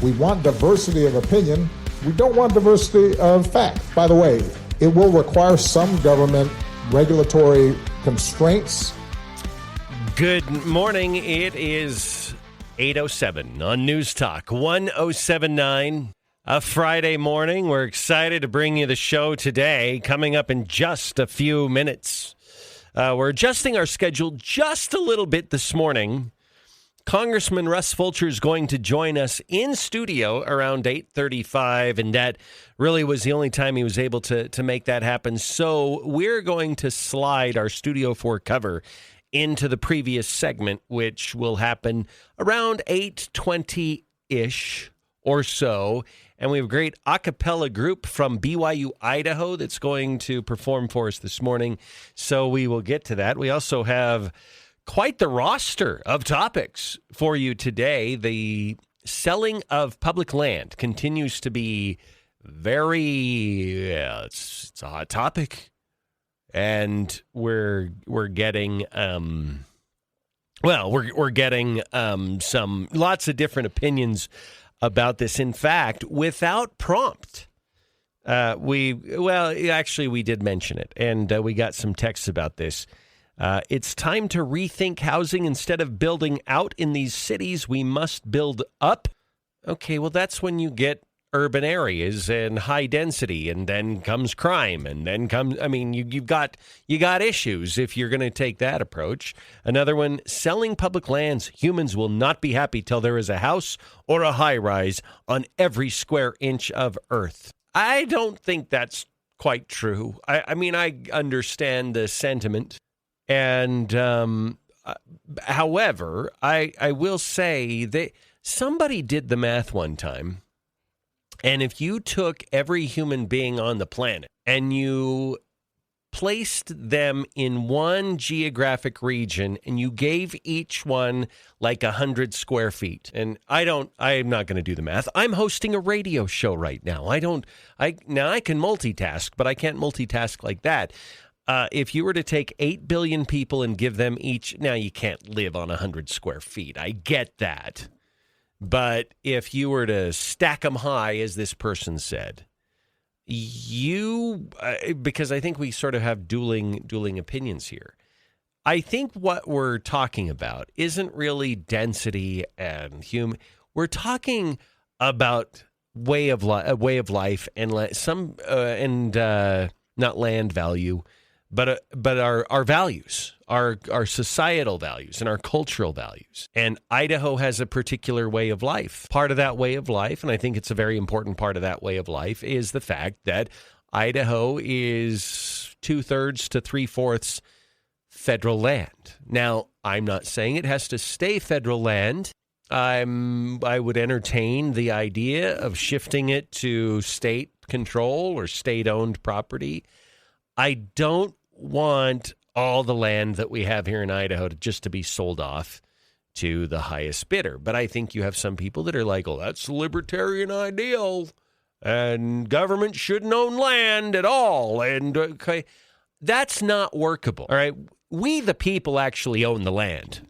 We want diversity of opinion. We don't want diversity of fact. By the way, it will require some government regulatory constraints. Good morning. It is 8:07 on News Talk 1079. A Friday morning. We're excited to bring you the show today. Coming up in just a few minutes. We're adjusting our schedule just a little bit this morning. Congressman Russ Fulcher is going to join us in studio around 8:35, and that really was the only time he was able to make that happen. So we're going to slide our Studio 4 cover into the previous segment, which will happen around 8:20-ish or so. And we have a great a cappella group from BYU, Idaho that's going to perform for us this morning. So we will get to that. We also have quite the roster of topics for you today. The selling of public land continues to be it's a hot topic. And we're getting we're getting some lots of different opinions about this. In fact, without prompt, we did mention it, and we got some texts about this. It's time to rethink housing. Instead of building out in these cities, we must build up. Okay, well, that's when you get urban areas and high density, and then comes crime, and then you got issues if you're going to take that approach. Another one, selling public lands. Humans will not be happy till there is a house or a high rise on every square inch of earth. I don't think that's quite true. I understand the sentiment. And however, I will say that somebody did the math one time. And if you took every human being on the planet and you placed them in one geographic region and you gave each one like 100 square feet, and I'm not going to do the math. I'm hosting a radio show right now. I can multitask, but I can't multitask like that. If you were to take 8 billion people and give them each, now you can't live on 100 square feet. I get that. But if you were to stack them high, as this person said, because I think we sort of have dueling opinions here. I think what we're talking about isn't really density and human. We're talking about way of life and not land value, but our values, our societal values and our cultural values. And Idaho has a particular way of life. Part of that way of life, and I think it's a very important part of that way of life, is the fact that Idaho is 2/3 to 3/4 federal land. Now, I'm not saying it has to stay federal land. I would entertain the idea of shifting it to state control or state-owned property. I don't want all the land that we have here in Idaho to be sold off to the highest bidder. But I think you have some people that are like, oh, that's the libertarian ideal, and government shouldn't own land at all. And okay, that's not workable. All right. We, the people, actually own the land.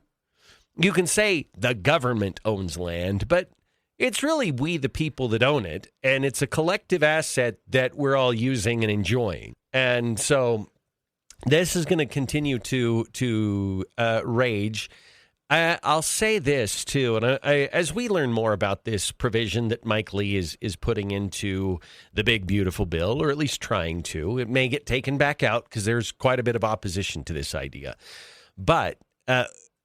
You can say the government owns land, but it's really we, the people, that own it. And it's a collective asset that we're all using and enjoying. And so this is going to continue to rage. I'll say this, too, and as we learn more about this provision that Mike Lee is putting into the big, beautiful bill, or at least trying to, it may get taken back out because there's quite a bit of opposition to this idea. But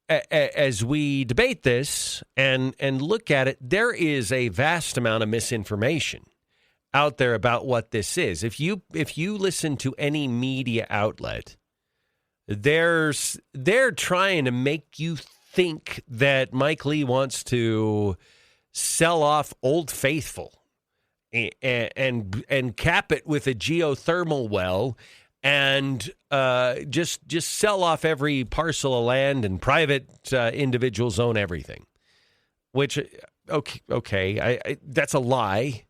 as we debate this and look at it, there is a vast amount of misinformation out there about what this is. If you listen to any media outlet, they're trying to make you think that Mike Lee wants to sell off Old Faithful and cap it with a geothermal well and just sell off every parcel of land and private individuals own everything. Which, okay, that's a lie.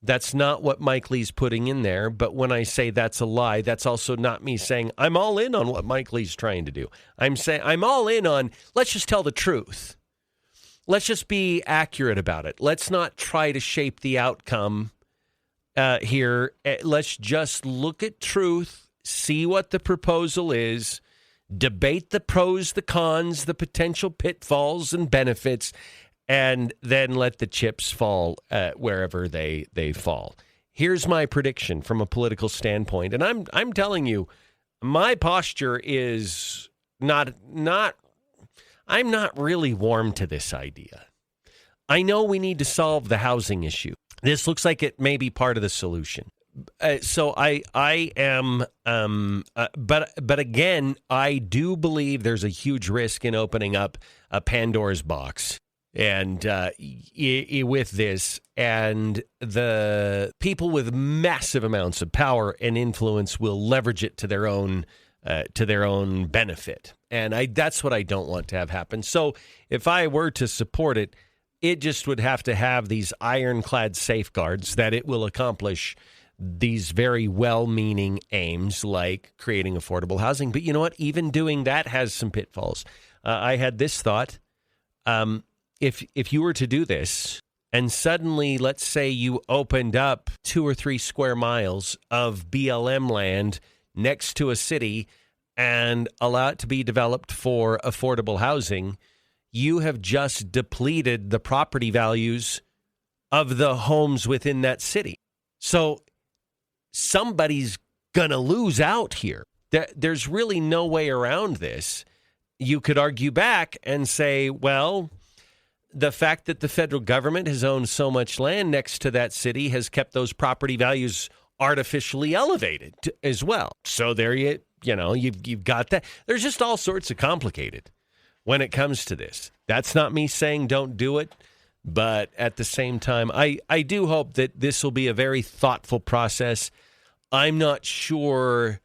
That's not what Mike Lee's putting in there. But when I say that's a lie, that's also not me saying I'm all in on what Mike Lee's trying to do. I'm saying I'm all in on, let's just tell the truth. let's just be accurate about it. Let's not try to shape the outcome here. Let's just look at truth, see what the proposal is, debate the pros, the cons, the potential pitfalls and benefits, and then let the chips fall wherever they fall. Here's my prediction from a political standpoint, and I'm telling you, my posture is not. I'm not really warm to this idea. I know we need to solve the housing issue. This looks like it may be part of the solution. So I am, but again, I do believe there's a huge risk in opening up a Pandora's box, and with this, and the people with massive amounts of power and influence will leverage it to their own benefit, and that's what I don't want to have happen. So if I were to support it, it just would have to have these ironclad safeguards that it will accomplish these very well-meaning aims like creating affordable housing. But you know what? Even doing that has some pitfalls. I had this thought. If you were to do this and suddenly, let's say you opened up 2 or 3 square miles of BLM land next to a city and allow it to be developed for affordable housing, you have just depleted the property values of the homes within that city. So somebody's going to lose out here. There's really no way around this. You could argue back and say, well, the fact that the federal government has owned so much land next to that city has kept those property values artificially elevated as well. So there you've got that. There's just all sorts of complicated when it comes to this. That's not me saying don't do it, but at the same time, I do hope that this will be a very thoughtful process. I'm not sure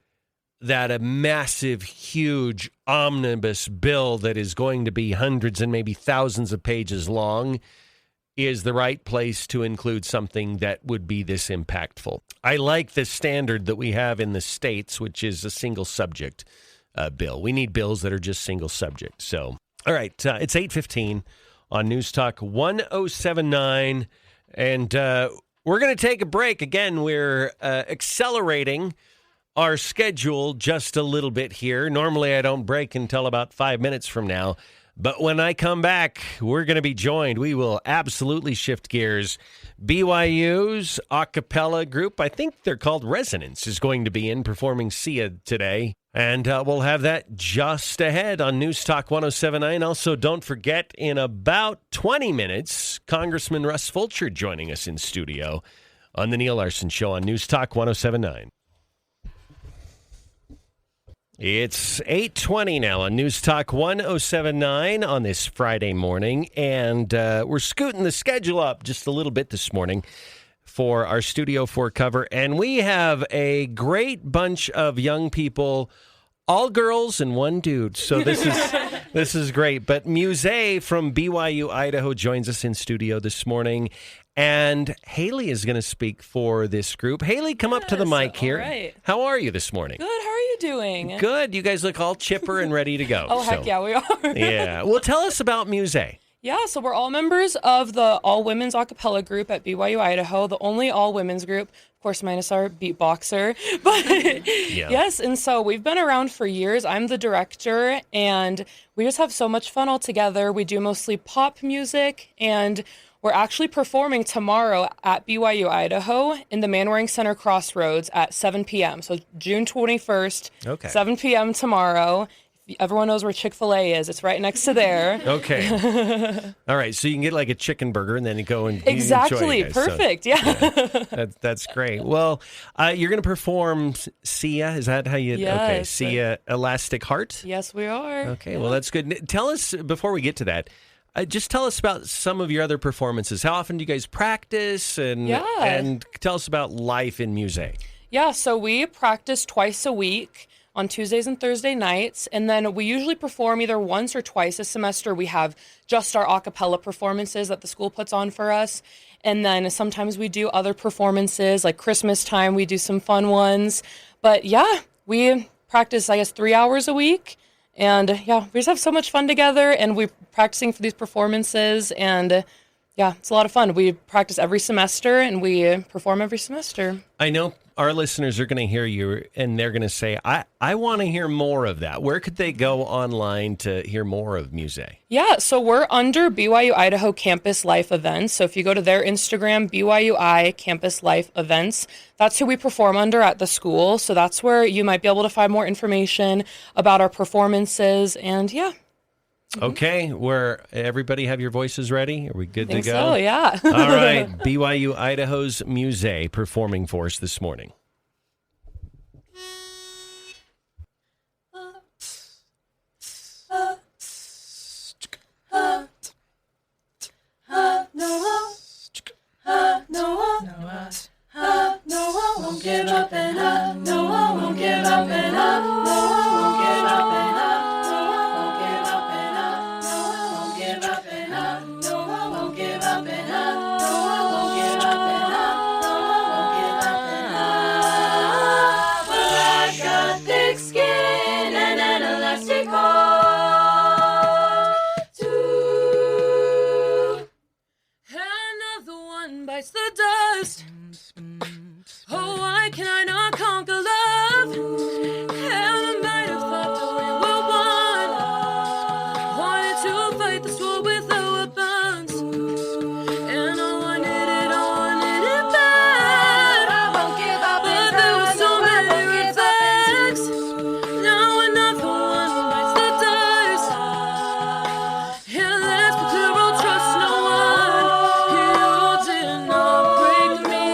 that a massive, huge omnibus bill that is going to be hundreds and maybe thousands of pages long is the right place to include something that would be this impactful. I like the standard that we have in the states, which is a single subject bill. We need bills that are just single subject. So, all right, it's 8:15 on News Talk 1079, and we're going to take a break. Again, we're accelerating our schedule just a little bit here. Normally, I don't break until about 5 minutes from now. But when I come back, we're going to be joined. We will absolutely shift gears. BYU's a cappella group, I think they're called Resonance, is going to be in performing Sia today. And we'll have that just ahead on News Talk 1079. Also, don't forget, in about 20 minutes, Congressman Russ Fulcher joining us in studio on The Neal Larson Show on News Talk 1079. It's 8:20 now on News Talk 1079 on this Friday morning, and we're scooting the schedule up just a little bit this morning for our Studio 4 cover, and we have a great bunch of young people, all girls and one dude, so this is great. But Muse from BYU Idaho joins us in studio this morning, and Haley is going to speak for this group. Haley, come up to the mic here. Right. How are you this morning? Good. How are you doing? Good. You guys look all chipper and ready to go. Heck yeah, we are. Yeah. Well, tell us about Muse. Yeah, so we're all members of the all-women's a cappella group at BYU Idaho, the only all-women's group, of course, minus our beatboxer. But yeah. Yes, and so we've been around for years. I'm the director, and we just have so much fun all together. We do mostly pop music, and we're actually performing tomorrow at BYU Idaho in the Manwaring Center Crossroads at 7 p.m. So June 21st, okay. 7 p.m. tomorrow. Everyone knows where Chick-fil-A is. It's right next to there. Okay. All right. So you can get like a chicken burger and then you go and exactly. Enjoy it, perfect. So, yeah. That's great. Well, you're going to perform Sia. Is that how you? Yes. Okay. Sia, Elastic Heart. Yes, we are. Okay. Well, that's good. Tell us, before we get to that, just tell us about some of your other performances. How often do you guys practice? And tell us about life in Muse. Yeah. So we practice twice a week on Tuesdays and Thursday nights, and then we usually perform either once or twice a semester. We have just our a cappella performances that the school puts on for us, and then sometimes we do other performances, like Christmas time, we do some fun ones. But yeah, we practice, I guess, 3 hours a week, And yeah, we just have so much fun together, and we're practicing for these performances, and yeah, it's a lot of fun. We practice every semester, and we perform every semester. I know our listeners are going to hear you, and they're going to say, I want to hear more of that. Where could they go online to hear more of Muse? Yeah, so we're under BYU Idaho Campus Life Events. So if you go to their Instagram, BYUI Campus Life Events, that's who we perform under at the school. So that's where you might be able to find more information about our performances. And yeah. Okay, where everybody have your voices ready? Are we good to go? So, yeah. All right, BYU Idaho's Muse performing for us this morning. No, I won't give up, and I no, I won't give up, and I no, I won't give up, and I bites the dust. Oh, why can I not conquer love? And I might have thought that we were one. Wanted to fight this war with our weapons. And I wanted it bad. I won't give up, but there were so many red flags. Now another one bites the dust. And let's be clear, I'll trust no one. You did not break me.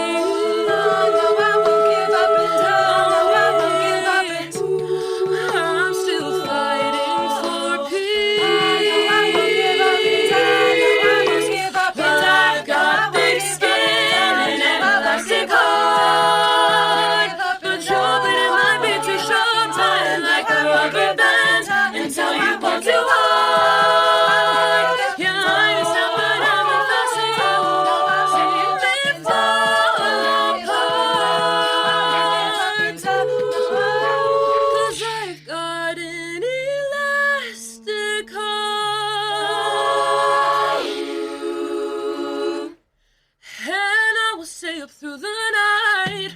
I'm still fighting for peace. Well, I've got thick skin and an elastic heart, but your bleeding might be too short. Tied like a rubber band until you pull too hard. Yeah, I understand, but I'm not fast enough. See me fall apart. 'Cause I've got an elastic heart, and I will stay up through the night.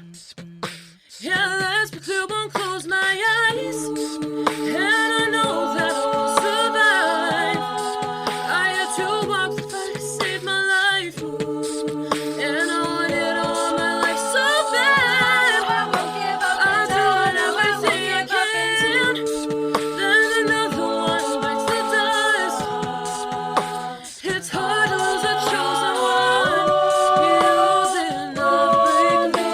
Yeah, let's be clear, won't close my eyes, and I know that I will survive. I had to walk the fight to save my life, and I want it all my life so bad. I'm doing everything I can. Then another one bites the dust. It's hard to lose a chosen one. You did not break me.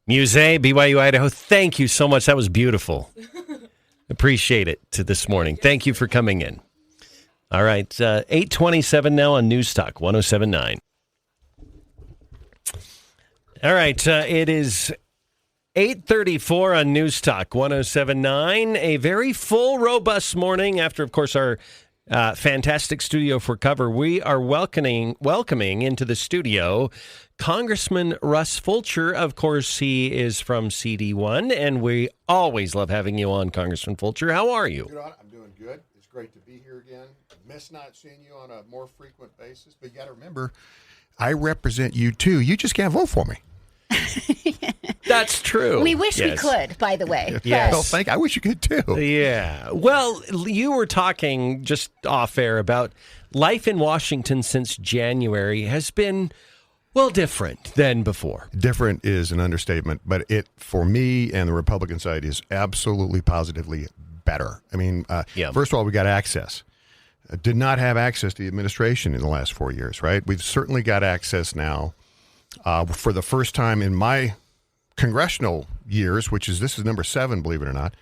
Musée, BYU, Idaho, thank you so much. That was beautiful. Appreciate it this morning. Thank you for coming in. All right, 8:27 now on News Talk 107.9. All right, it is 8:34 on News Talk 107.9. A very full, robust morning after, of course, our fantastic studio for cover. We are welcoming into the studio Congressman Russ Fulcher. Of course, he is from CD1, and we always love having you on, Congressman Fulcher. How are you? I'm doing good. It's great to be here again. Miss not seeing you on a more frequent basis, but you got to remember, I represent you too. You just can't vote for me. That's true. We wish we could, by the way. Yes. Well, I wish you could too. Yeah. Well, you were talking just off air about life in Washington since January has been, well, different than before. Different is an understatement, but it, for me and the Republican side, is absolutely positively better. I mean, First of all, we got access. Did not have access to the administration in the last 4 years, right? We've certainly got access now. For the first time in my congressional years, this is number 7, believe it or not,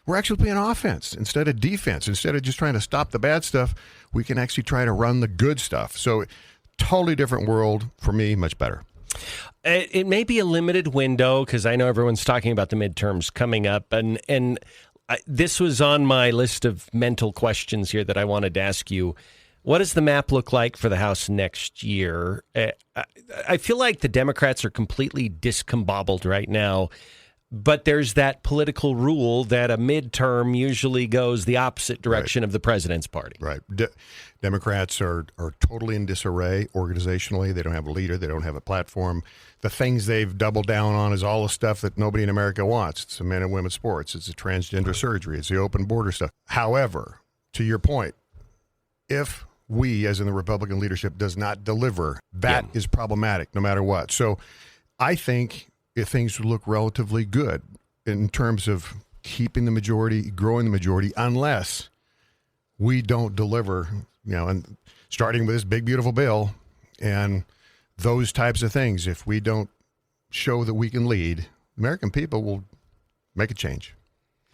we're actually playing offense instead of defense. Instead of just trying to stop the bad stuff, we can actually try to run the good stuff. So totally different world for me, much better. It may be a limited window because I know everyone's talking about the midterms coming up, and this was on my list of mental questions here that I wanted to ask you. What does the map look like for the House next year? I feel like the Democrats are completely discombobbled right now, but there's that political rule that a midterm usually goes the opposite direction of the president's party. Right. Democrats are totally in disarray organizationally. They don't have a leader. They don't have a platform. The things they've doubled down on is all the stuff that nobody in America wants. It's the men and women sports. It's the transgender surgery. It's the open border stuff. However, to your point, if we, as in the Republican leadership, does not deliver, that is problematic no matter what. So I think if things look relatively good in terms of keeping the majority, growing the majority, unless we don't deliver, and starting with this big, beautiful bill and those types of things, if we don't show that we can lead, American people will make a change.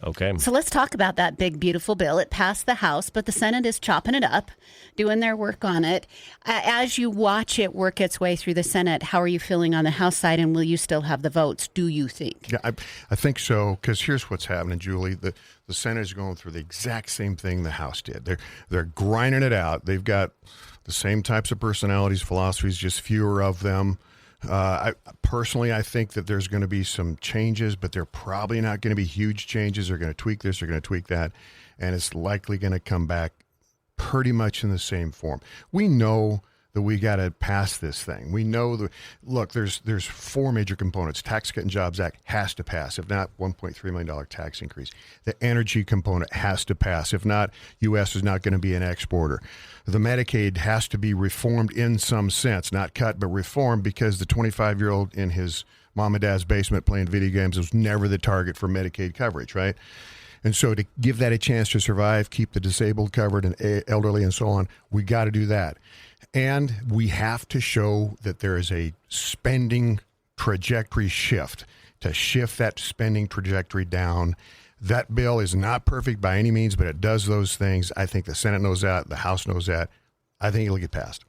Okay. So let's talk about that big, beautiful bill. It passed the House, but the Senate is chopping it up, doing their work on it. As you watch it work its way through the Senate, how are you feeling on the House side, and will you still have the votes, do you think? Yeah, I think so, because here's what's happening, Julie. The Senate is going through the exact same thing the House did. They're grinding it out. They've got the same types of personalities, philosophies, just fewer of them. I think that there's going to be some changes, but they're probably not going to be huge changes. They're going to tweak this, they're going to tweak that, and it's likely going to come back pretty much in the same form. We know that we got to pass this thing. We know there's 4 major components. Tax Cut and Jobs Act has to pass. If not, $1.3 million tax increase. The energy component has to pass. If not, U.S. is not going to be an exporter. The Medicaid has to be reformed in some sense, not cut, but reformed, because the 25-year-old in his mom and dad's basement playing video games was never the target for Medicaid coverage, right? And so to give that a chance to survive, keep the disabled covered and elderly and so on, we got to do that. And we have to show that there is a spending trajectory shift, to shift that spending trajectory down. That bill is not perfect by any means, but it does those things. I think the Senate knows that. The House knows that. I think it'll get passed.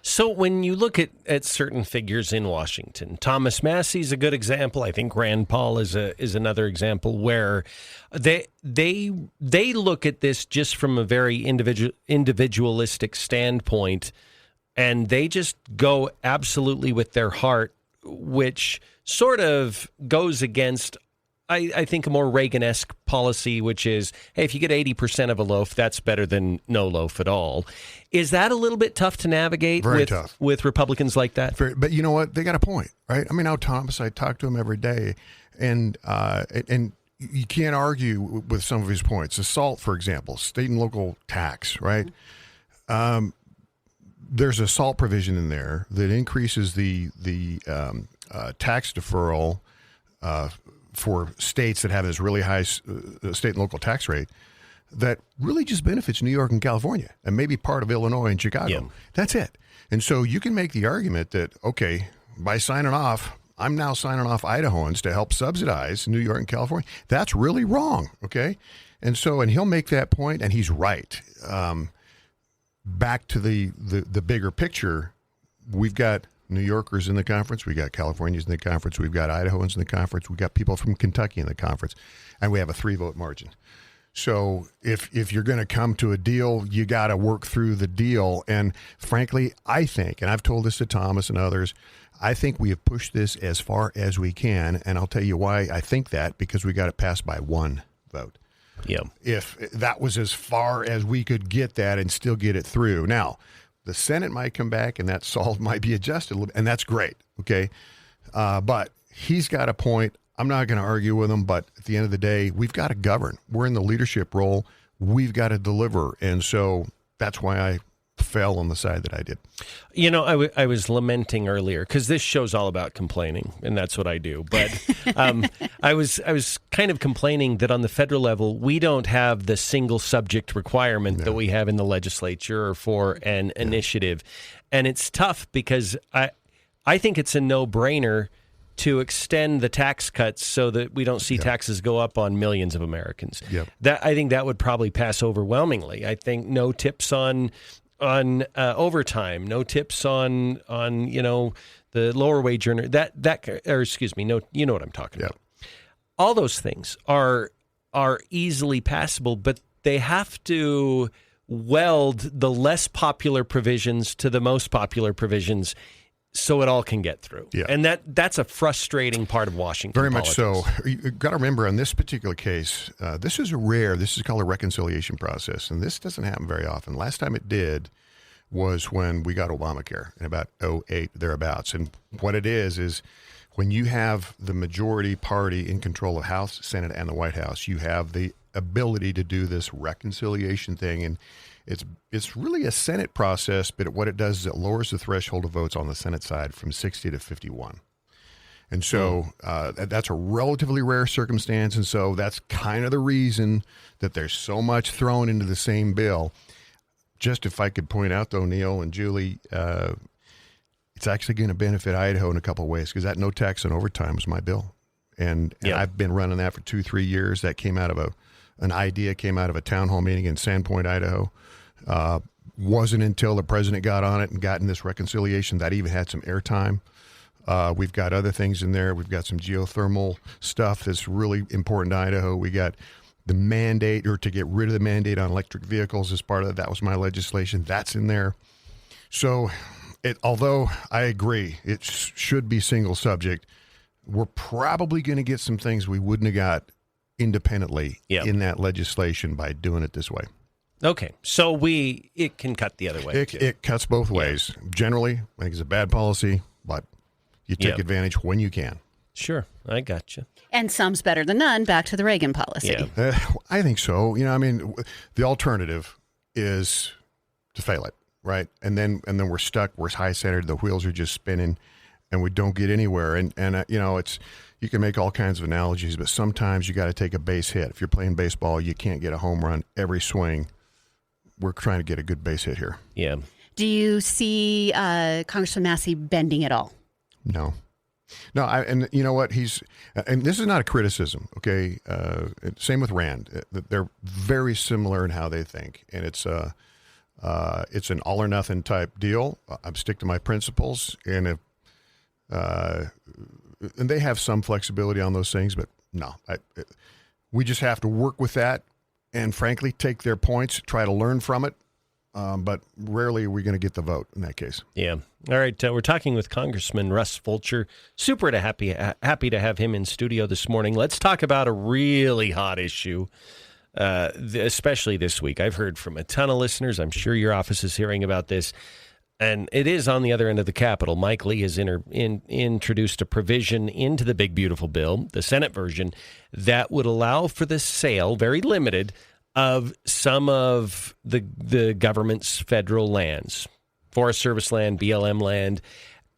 So when you look at certain figures in Washington, Thomas Massey's a good example. I think Rand Paul is another example where they look at this just from a very individualistic standpoint, and they just go absolutely with their heart, which sort of goes against, I think, a more Reagan-esque policy, which is, hey, if you get 80% of a loaf, that's better than no loaf at all. Is that a little bit tough to navigate tough with Republicans like that? But you know what? They got a point, right? I mean, now Thomas, I talk to him every day, and you can't argue with some of his points. The SALT, for example, state and local tax, right? There's a SALT provision in there that increases the tax deferral for states that have this really high state and local tax rate that really just benefits New York and California and maybe part of Illinois and Chicago. Yeah. That's it. And so you can make the argument that, okay, by signing off I'm now signing off Idahoans to help subsidize New York and California. That's really wrong, okay? And he'll make that point, and he's right. Back to the bigger picture, we've got New Yorkers in the conference, we got Californians in the conference, we've got Idahoans in the conference, we've got people from Kentucky in the conference, and we have a 3-vote margin. So if you're going to come to a deal, you got to work through the deal. And frankly, I think, and I've told this to Thomas and others, I think we have pushed this as far as we can. And I'll tell you why I think that, because we got it passed by 1 vote. Yeah. If that was as far as we could get that and still get it through. Now, the Senate might come back and that solve might be adjusted a little, and that's great, okay? But he's got a point. I'm not going to argue with him, but at the end of the day, we've got to govern. We're in the leadership role. We've got to deliver. And so that's why I fell on the side that I did. You know, I was lamenting earlier, because this show's all about complaining, and that's what I do. But I was kind of complaining that on the federal level, we don't have the single subject requirement that we have in the legislature for an initiative. And it's tough because I think it's a no-brainer to extend the tax cuts so that we don't see taxes go up on millions of Americans. I think that would probably pass overwhelmingly. I think no tips on overtime, no tips on the lower wage earner. No, you know what I'm talking about. All those things are easily passable, but they have to weld the less popular provisions to the most popular provisions, so it all can get through. And that's a frustrating part of Washington Very politics. much so. You've got to remember, on this particular case, this is called a reconciliation process, and this doesn't happen very often. Last time it did was when we got Obamacare in about 2008, thereabouts. And what it is when you have the majority party in control of House, Senate, and the White House, you have the ability to do this reconciliation thing. And it's really a Senate process, but what it does is it lowers the threshold of votes on the Senate side from 60 to 51. And so that's a relatively rare circumstance, and so that's kind of the reason that there's so much thrown into the same bill. Just if I could point out, though, Neal and Julie, it's actually going to benefit Idaho in a couple of ways, because that no tax on overtime was my bill. And I've been running that for 2-3 years. That came out of an idea came out of a town hall meeting in Sandpoint, Idaho. Wasn't until the president got on it and got in this reconciliation that even had some airtime. We've got other things in there. We've got some geothermal stuff that's really important to Idaho. We got the mandate, or to get rid of the mandate on electric vehicles as part of that. That was my legislation. That's in there. So although I agree it should be single subject, we're probably going to get some things we wouldn't have got independently in that legislation by doing it this way. Okay, so it can cut the other way. It cuts both ways. Generally, I think it's a bad policy, but you take advantage when you can. Sure, I got you. And some's better than none, back to the Reagan policy. I think so. The alternative is to fail it, right? And then we're stuck. We're high-centered. The wheels are just spinning, and we don't get anywhere. And it's, you can make all kinds of analogies, but sometimes you got to take a base hit. If you're playing baseball, you can't get a home run every swing. We're trying to get a good base hit here. Yeah. Do you see Congressman Massey bending at all? No. And you know what? And this is not a criticism, okay? Same with Rand. They're very similar in how they think, and it's an all or nothing type deal. I stick to my principles, and and they have some flexibility on those things, but no, we just have to work with that, and frankly, take their points, try to learn from it. But rarely are we going to get the vote in that case. Yeah. All right. We're talking with Congressman Russ Fulcher. Super happy to have him in studio this morning. Let's talk about a really hot issue, especially this week. I've heard from a ton of listeners. I'm sure your office is hearing about this. And it is on the other end of the Capitol. Mike Lee has introduced a provision into the big, beautiful bill, the Senate version, that would allow for the sale, very limited, of some of the government's federal lands, Forest Service land, BLM land,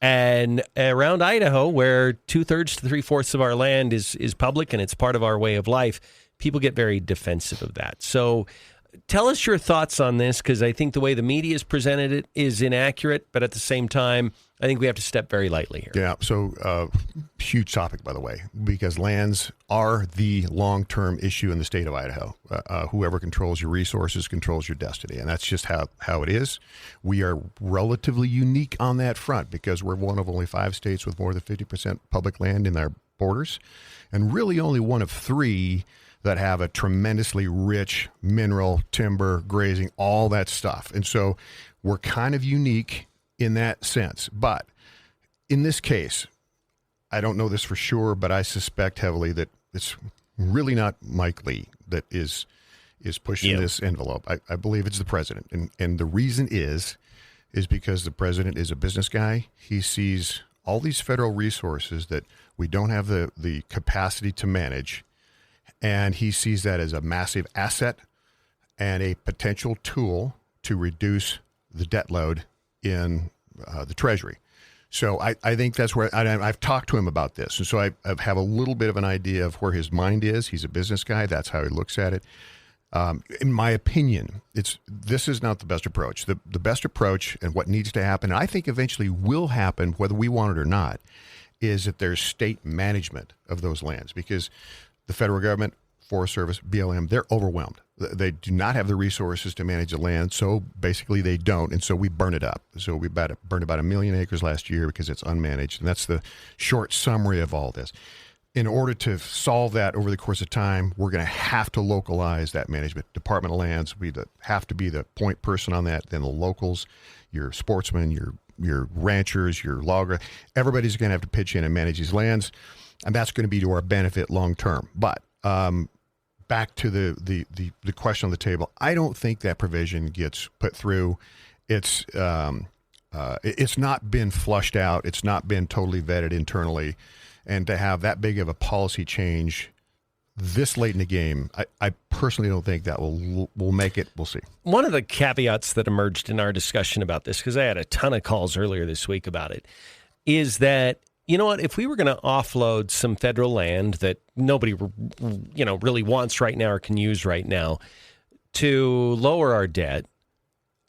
and around Idaho, where 2/3 to 3/4 of our land is public and it's part of our way of life, people get very defensive of that. So tell us your thoughts on this, because I think the way the media has presented it is inaccurate, but at the same time, I think we have to step very lightly here. Yeah, so huge topic, by the way, because lands are the long-term issue in the state of Idaho. Whoever controls your resources controls your destiny, and that's just how it is. We are relatively unique on that front because we're one of only 5 states with more than 50% public land in our borders, and really only one of 3 that have a tremendously rich mineral, timber, grazing, all that stuff. And so we're kind of unique in that sense. But in this case, I don't know this for sure, but I suspect heavily that it's really not Mike Lee that is pushing this envelope. I believe it's the president. And the reason is because the president is a business guy. He sees all these federal resources that we don't have the capacity to manage. And he sees that as a massive asset and a potential tool to reduce the debt load in the Treasury. So I think that's where I've talked to him about this. And so I have a little bit of an idea of where his mind is. He's a business guy. That's how he looks at it. In my opinion, this is not the best approach. The best approach and what needs to happen, and I think eventually will happen, whether we want it or not, is that there's state management of those lands, because the federal government, Forest Service, BLM, they're overwhelmed. They do not have the resources to manage the land, so basically they don't, and so we burn it up. So we burned about 1 million acres last year because it's unmanaged, and that's the short summary of all this. In order to solve that over the course of time, we're going to have to localize that management. Department of Lands have to be the point person on that, then the locals, your sportsmen, your ranchers, your logger, everybody's going to have to pitch in and manage these lands, and that's going to be to our benefit long term. But back to the question on the table, I don't think that provision gets put through. It's not been flushed out. It's not been totally vetted internally. And to have that big of a policy change this late in the game, I personally don't think that will make it. We'll see. One of the caveats that emerged in our discussion about this, because I had a ton of calls earlier this week about it, is that, you know what, if we were going to offload some federal land that nobody, really wants right now or can use right now to lower our debt,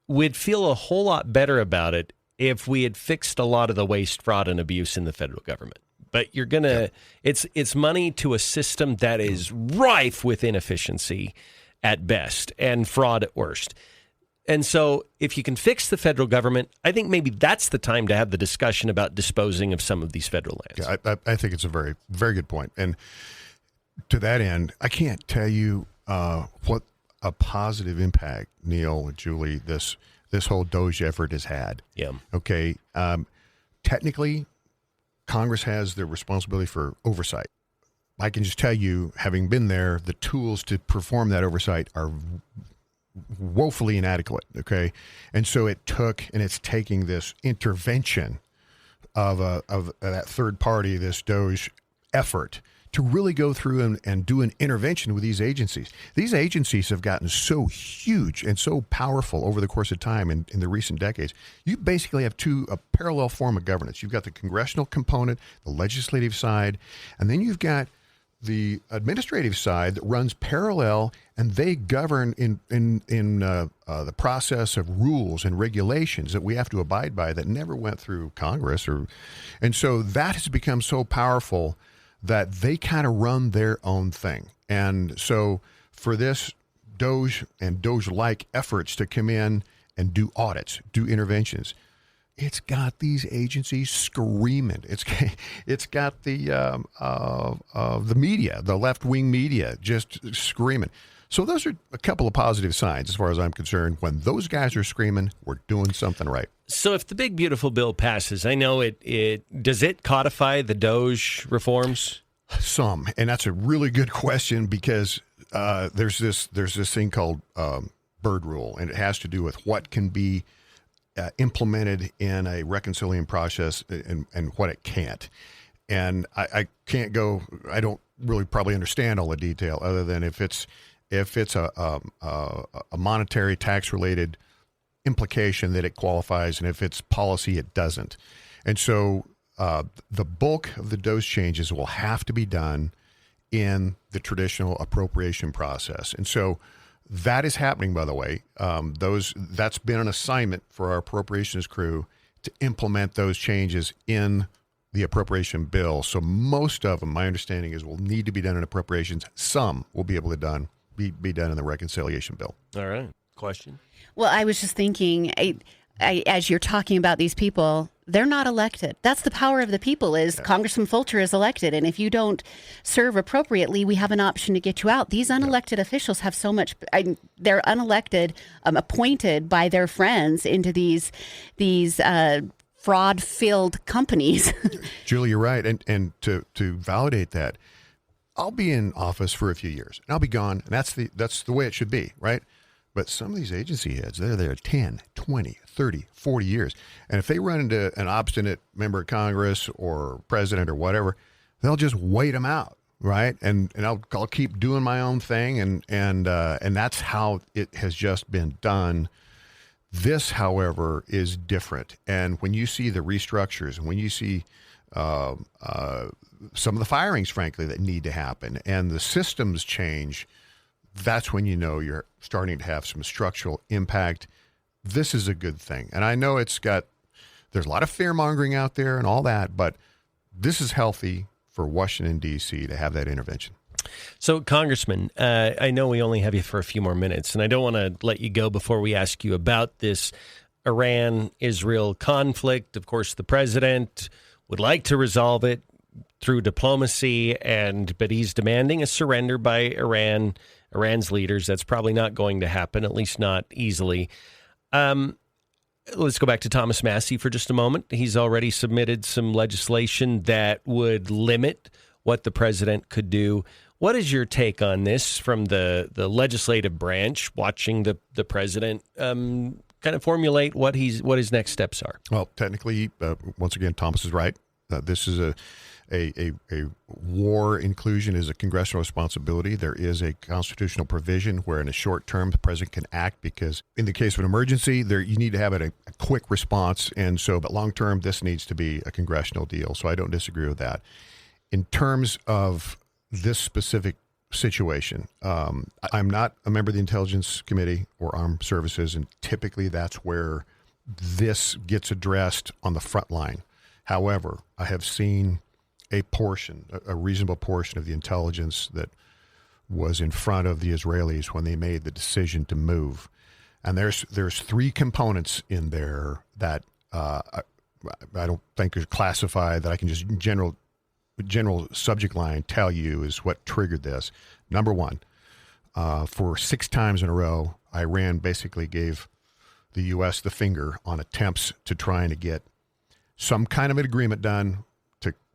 we'd feel a whole lot better about it if we had fixed a lot of the waste, fraud, and abuse in the federal government. But you're going to, it's money to a system that is rife with inefficiency at best and fraud at worst. And so if you can fix the federal government, I think maybe that's the time to have the discussion about disposing of some of these federal lands. Yeah, I think it's a very, very good point. And to that end, I can't tell you what a positive impact, Neal and Julie, this whole Doge effort has had. Yeah. Okay. Technically, Congress has the responsibility for oversight. I can just tell you, having been there, the tools to perform that oversight are woefully inadequate, okay? And so it's taking this intervention of that third party, this Doge effort, to really go through and do an intervention with these agencies. These agencies have gotten so huge and so powerful over the course of time in the recent decades. You basically have a parallel form of governance. You've got the congressional component, the legislative side, and then you've got the administrative side that runs parallel, and they govern in the process of rules and regulations that we have to abide by that never went through Congress. And so that has become so powerful that they kind of run their own thing. And so for this Doge and Doge-like efforts to come in and do audits, do interventions, it's got these agencies screaming. It's got the media, the left-wing media, just screaming. So those are a couple of positive signs as far as I'm concerned. When those guys are screaming, we're doing something right. So if the big, beautiful bill passes, I know does it codify the Doge reforms? Some, and that's a really good question because there's this thing called bird rule, and it has to do with what can be implemented in a reconciliation process and what it can't. And I can't go. I don't really probably understand all the detail other than if it's a monetary tax related implication that it qualifies, and if it's policy, it doesn't. And so the bulk of the Doge changes will have to be done in the traditional appropriation process. And so that is happening, by the way. That's been an assignment for our appropriations crew to implement those changes in the appropriation bill. So most of them, my understanding is, will need to be done in appropriations. Some will be able to be done in the reconciliation bill. All right. Question? Well, I was just thinking, as you're talking about these people, they're not elected. That's the power of the people, is Congressman Fulcher is elected. And if you don't serve appropriately, we have an option to get you out. These unelected officials have so much, they're unelected, appointed by their friends into these fraud-filled companies. Julie, you're right. And to validate that, I'll be in office for a few years and I'll be gone. And that's the way it should be, right? But some of these agency heads, they're there 10, 20, 30, 40 years. And if they run into an obstinate member of Congress or president or whatever, they'll just wait them out, right? And I'll keep doing my own thing. And that's how it has just been done. This, however, is different. And when you see the restructures and when you see some of the firings, frankly, that need to happen and the systems change, that's when you know you're starting to have some structural impact. This is a good thing. And I know there's a lot of fear mongering out there and all that, but this is healthy for Washington, D.C. to have that intervention. So, Congressman, I know we only have you for a few more minutes, and I don't want to let you go before we ask you about this Iran-Israel conflict. Of course, the president would like to resolve it through diplomacy, but he's demanding a surrender by Iran's leaders. That's probably not going to happen, at least not easily. Let's go back to Thomas Massie for just a moment. He's already submitted some legislation that would limit what the president could do. What is your take on this from the legislative branch, watching the president kind of formulate what his next steps are? Well, technically, once again, Thomas is right. This is a war inclusion is a congressional responsibility. There is a constitutional provision where in a short term the president can act, because in the case of an emergency, you need to have a quick response. And so, but long term, this needs to be a congressional deal. So I don't disagree with that. In terms of this specific situation, I'm not a member of the Intelligence Committee or Armed Services, and typically that's where this gets addressed on the front line. However, I have seen a reasonable portion of the intelligence that was in front of the Israelis when they made the decision to move. And there's three components in there that I don't think are classified, that I can just general subject line tell you is what triggered this. Number one, for 6 times in a row, Iran basically gave the U.S. the finger on attempts to trying to get some kind of an agreement done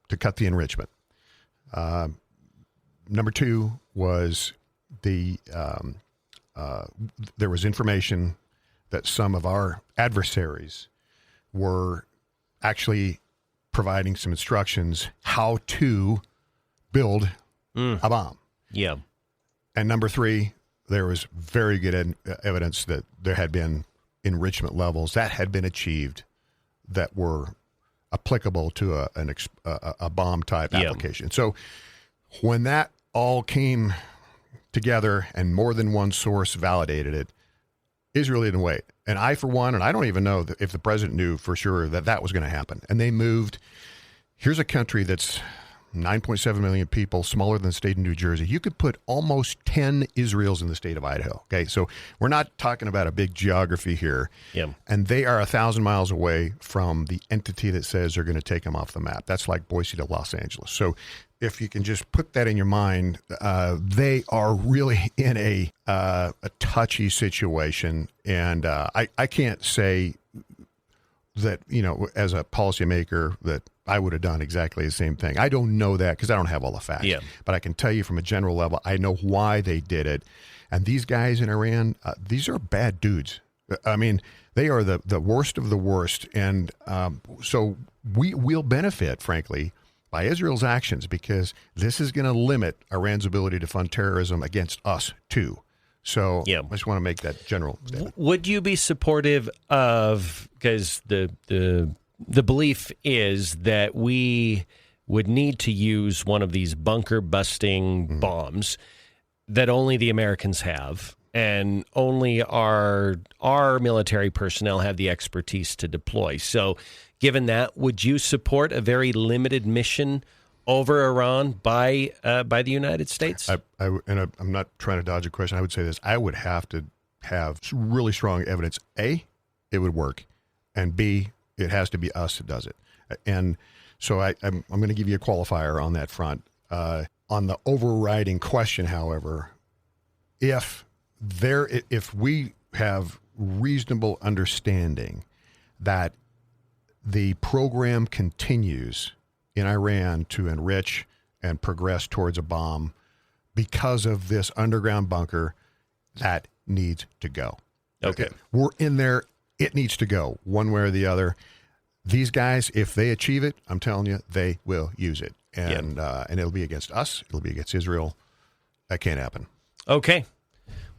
to cut the enrichment. Number two was there was information that some of our adversaries were actually providing some instructions how to build a bomb. Yeah. And number three, there was very good evidence that there had been enrichment levels that had been achieved that were applicable to a bomb type application. So when that all came together and more than one source validated it, Israel didn't wait. And I, for one, and I don't even know if the president knew for sure that was going to happen. And they moved. Here's a country that's 9.7 million people, smaller than the state of New Jersey. You could put almost 10 Israels in the state of Idaho. Okay, so we're not talking about a big geography here. Yeah. And they are 1,000 miles away from the entity that says they're going to take them off the map. That's like Boise to Los Angeles. So if you can just put that in your mind, they are really in a touchy situation. And I can't say that, as a policymaker, that I would have done exactly the same thing. I don't know that because I don't have all the facts. Yeah. But I can tell you from a general level, I know why they did it. And these guys in Iran, these are bad dudes. I mean, they are the worst of the worst. And so we will benefit, frankly, by Israel's actions, because this is going to limit Iran's ability to fund terrorism against us, too. So I just want to make that general statement. Would you be supportive of, because the belief is that we would need to use one of these bunker busting bombs that only the Americans have, and only our military personnel have the expertise to deploy. So given that, would you support a very limited mission over Iran by the United States? I'm not trying to dodge a question. I would say this. I would have to have really strong evidence. A, it would work. And B, it has to be us that does it. And so I'm going to give you a qualifier on that front. On the overriding question, however, if we have reasonable understanding that the program continues in Iran to enrich and progress towards a bomb because of this underground bunker, that needs to go. Okay. We're in there. It needs to go one way or the other. These guys, if they achieve it, I'm telling you, they will use it. And it'll be against us. It'll be against Israel. That can't happen. Okay.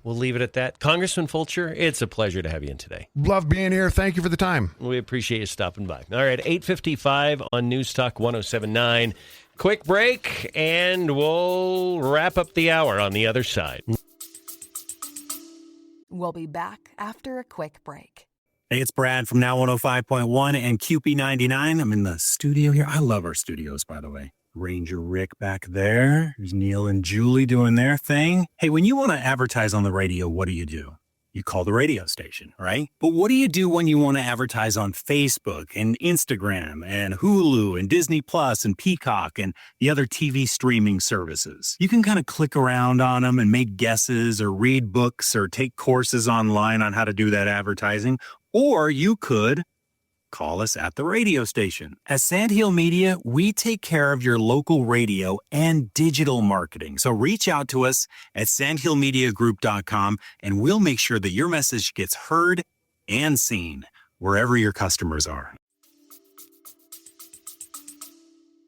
We'll leave it at that. Congressman Fulcher, it's a pleasure to have you in today. Love being here. Thank you for the time. We appreciate you stopping by. All right, 8:55 on News Talk 107.9. Quick break, and we'll wrap up the hour on the other side. We'll be back after a quick break. Hey, it's Brad from Now 105.1 and QP99. I'm in the studio here. I love our studios, by the way. Ranger Rick back there. There's Neal and Julie doing their thing. Hey, when you want to advertise on the radio, what do? You call the radio station, right? But what do you do when you want to advertise on Facebook and Instagram and Hulu and Disney Plus and Peacock and the other TV streaming services? You can kind of click around on them and make guesses or read books or take courses online on how to do that advertising. Or you could call us at the radio station. At Sandhill Media, we take care of your local radio and digital marketing. So reach out to us at sandhillmediagroup.com and we'll make sure that your message gets heard and seen wherever your customers are.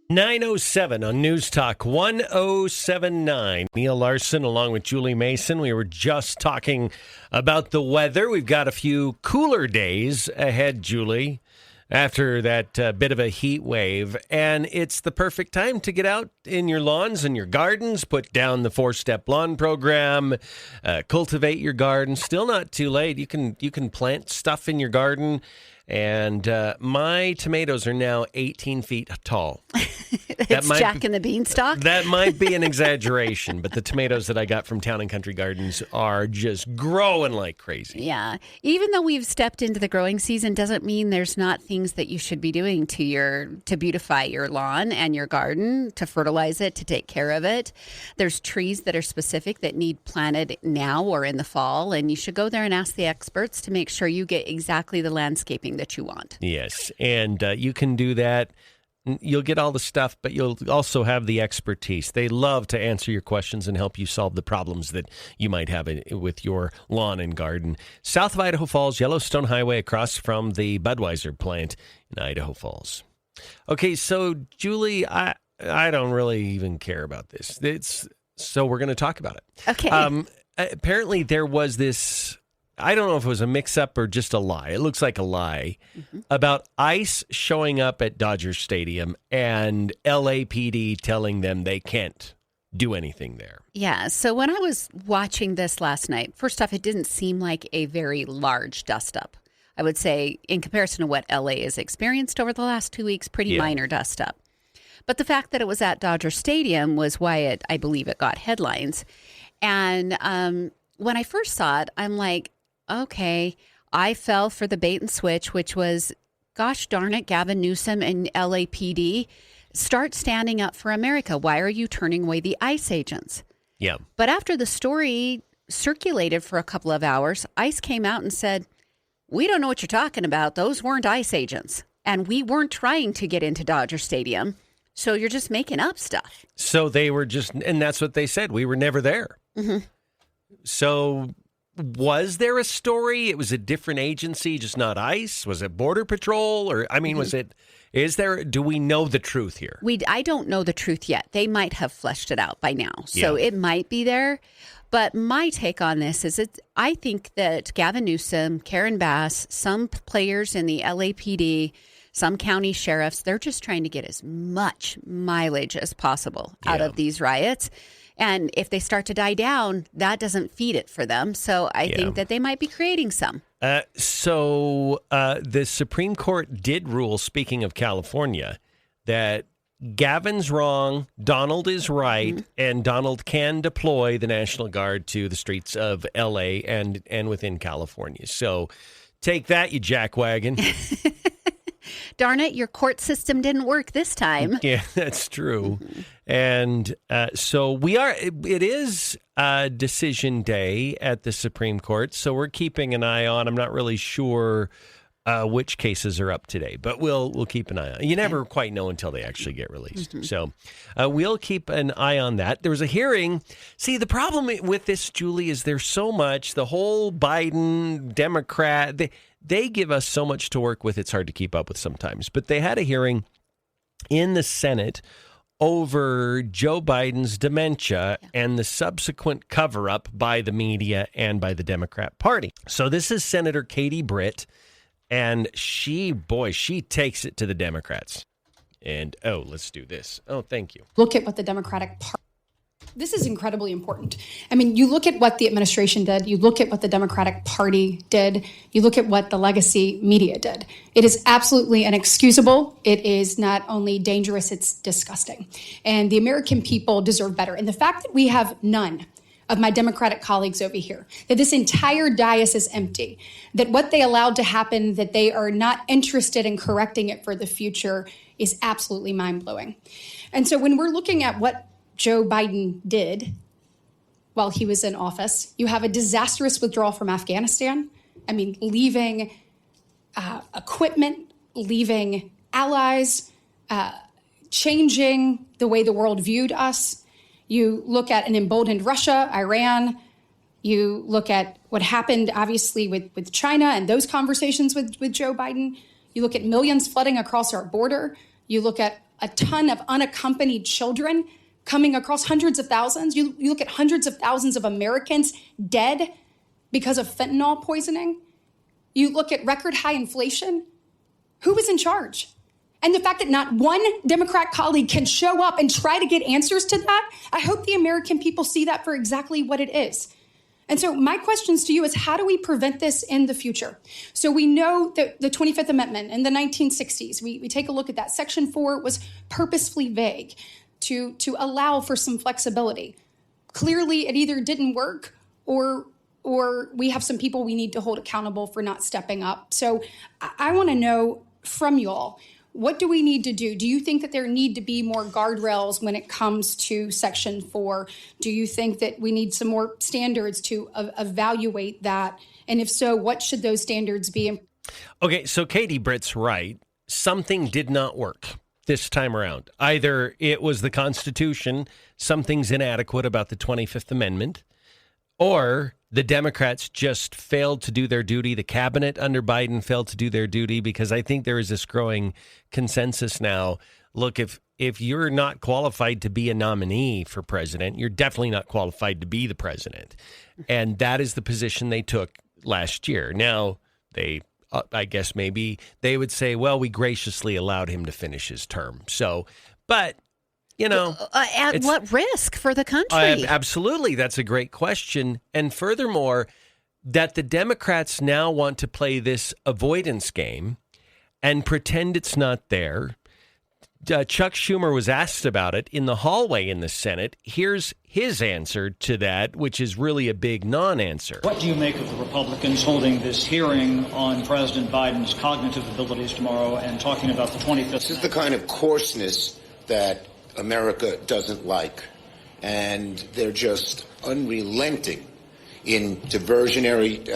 9:07 on News Talk 107.9. Neil Larson along with Julie Mason. We were just talking about the weather. We've got a few cooler days ahead, Julie, after that bit of a heat wave. And it's the perfect time to get out in your lawns and your gardens, put down the 4-step lawn program, cultivate your garden. Still not too late. You can plant stuff in your garden. And my tomatoes are now 18 feet tall. It's Jack and the Beanstalk? That might be an exaggeration, but the tomatoes that I got from Town and Country Gardens are just growing like crazy. Yeah. Even though we've stepped into the growing season doesn't mean there's not things that you should be doing to beautify your lawn and your garden, to fertilize it, to take care of it. There's trees that are specific that need planted now or in the fall, and you should go there and ask the experts to make sure you get exactly the landscaping that you want. Yes, and you can do that. You'll get all the stuff, but you'll also have the expertise. They love to answer your questions and help you solve the problems that you might have with your lawn and garden. South of Idaho Falls, Yellowstone Highway, across from the Budweiser plant in Idaho Falls. Okay, so Julie, I don't really even care about this. So we're going to talk about it. Okay. Apparently there was this, I don't know if it was a mix-up or just a lie. It looks like a lie about ICE showing up at Dodger Stadium and LAPD telling them they can't do anything there. Yeah. So when I was watching this last night, first off, it didn't seem like a very large dust-up. I would say in comparison to what LA has experienced over the last 2 weeks, pretty minor dust-up. But the fact that it was at Dodger Stadium was why I believe it got headlines. And when I first saw it, I'm like, okay, I fell for the bait and switch, which was, gosh darn it, Gavin Newsom and LAPD, start standing up for America. Why are you turning away the ICE agents? Yeah. But after the story circulated for a couple of hours, ICE came out and said, we don't know what you're talking about. Those weren't ICE agents. And we weren't trying to get into Dodger Stadium. So you're just making up stuff. So they were just, and that's what they said. We were never there. Mm-hmm. So was there a story? It was a different agency, just not ICE? Was it Border Patrol? Or, I mean, do we know the truth here? I don't know the truth yet. They might have fleshed it out by now. So it might be there. But my take on this is I think that Gavin Newsom, Karen Bass, some players in the LAPD, some county sheriffs, they're just trying to get as much mileage as possible out of these riots. And if they start to die down, that doesn't feed it for them. So I think that they might be creating some. So the Supreme Court did rule, speaking of California, that Gavin's wrong, Donald is right, and Donald can deploy the National Guard to the streets of L.A. and within California. So take that, you jackwagon. Darn it, your court system didn't work this time. Yeah, that's true. And so it is decision day at the Supreme Court, so we're keeping an eye on. I'm not really sure which cases are up today, but we'll keep an eye on. You never quite know until they actually get released. So we'll keep an eye on that. There was a hearing. See, the problem with this, Julie, is there's so much. The whole Biden, Democrat, they give us so much to work with, it's hard to keep up with sometimes. But they had a hearing in the Senate over Joe Biden's dementia and the subsequent cover-up by the media and by the Democrat Party. So this is Senator Katie Britt, and she takes it to the Democrats. And, let's do this. Oh, thank you. Look at what the Democratic Party... This is incredibly important. I mean, you look at what the administration did, you look at what the Democratic Party did, you look at what the legacy media did. It is absolutely inexcusable. It is not only dangerous, it's disgusting. And the American people deserve better. And the fact that we have none of my Democratic colleagues over here, that this entire dais is empty, that what they allowed to happen, that they are not interested in correcting it for the future, is absolutely mind-blowing. And so when we're looking at what Joe Biden did while he was in office, you have a disastrous withdrawal from Afghanistan. I mean, leaving equipment, leaving allies, changing the way the world viewed us. You look at an emboldened Russia, Iran. You look at what happened, obviously, with China and those conversations with Joe Biden. You look at millions flooding across our border. You look at a ton of unaccompanied children coming across, hundreds of thousands. You look at hundreds of thousands of Americans dead because of fentanyl poisoning. You look at record high inflation. Who was in charge? And the fact that not one Democrat colleague can show up and try to get answers to that, I hope the American people see that for exactly what it is. And so my questions to you is, how do we prevent this in the future? So we know that the 25th Amendment in the 1960s, we take a look at that. Section 4 was purposefully vague to allow for some flexibility. Clearly, it either didn't work or we have some people we need to hold accountable for not stepping up. So I want to know from you all, what do we need to do? Do you think that there need to be more guardrails when it comes to Section 4? Do you think that we need some more standards to evaluate that? And if so, what should those standards be? Okay, so Katie Britt's right. Something did not work this time around. Either it was the Constitution, something's inadequate about the 25th Amendment, or the Democrats just failed to do their duty. The cabinet under Biden failed to do their duty, because I think there is this growing consensus now. Look, if you're not qualified to be a nominee for president, you're definitely not qualified to be the president. And that is the position they took last year. Now, I guess maybe they would say, well, we graciously allowed him to finish his term. So, but, you know. At what risk for the country? Absolutely. That's a great question. And furthermore, that the Democrats now want to play this avoidance game and pretend it's not there. Chuck Schumer was asked about it in the hallway in the Senate. Here's his answer to that, which is really a big non-answer. What do you make of the Republicans holding this hearing on President Biden's cognitive abilities tomorrow and talking about the 25th? This is the kind of coarseness that America doesn't like, and they're just unrelenting in diversionary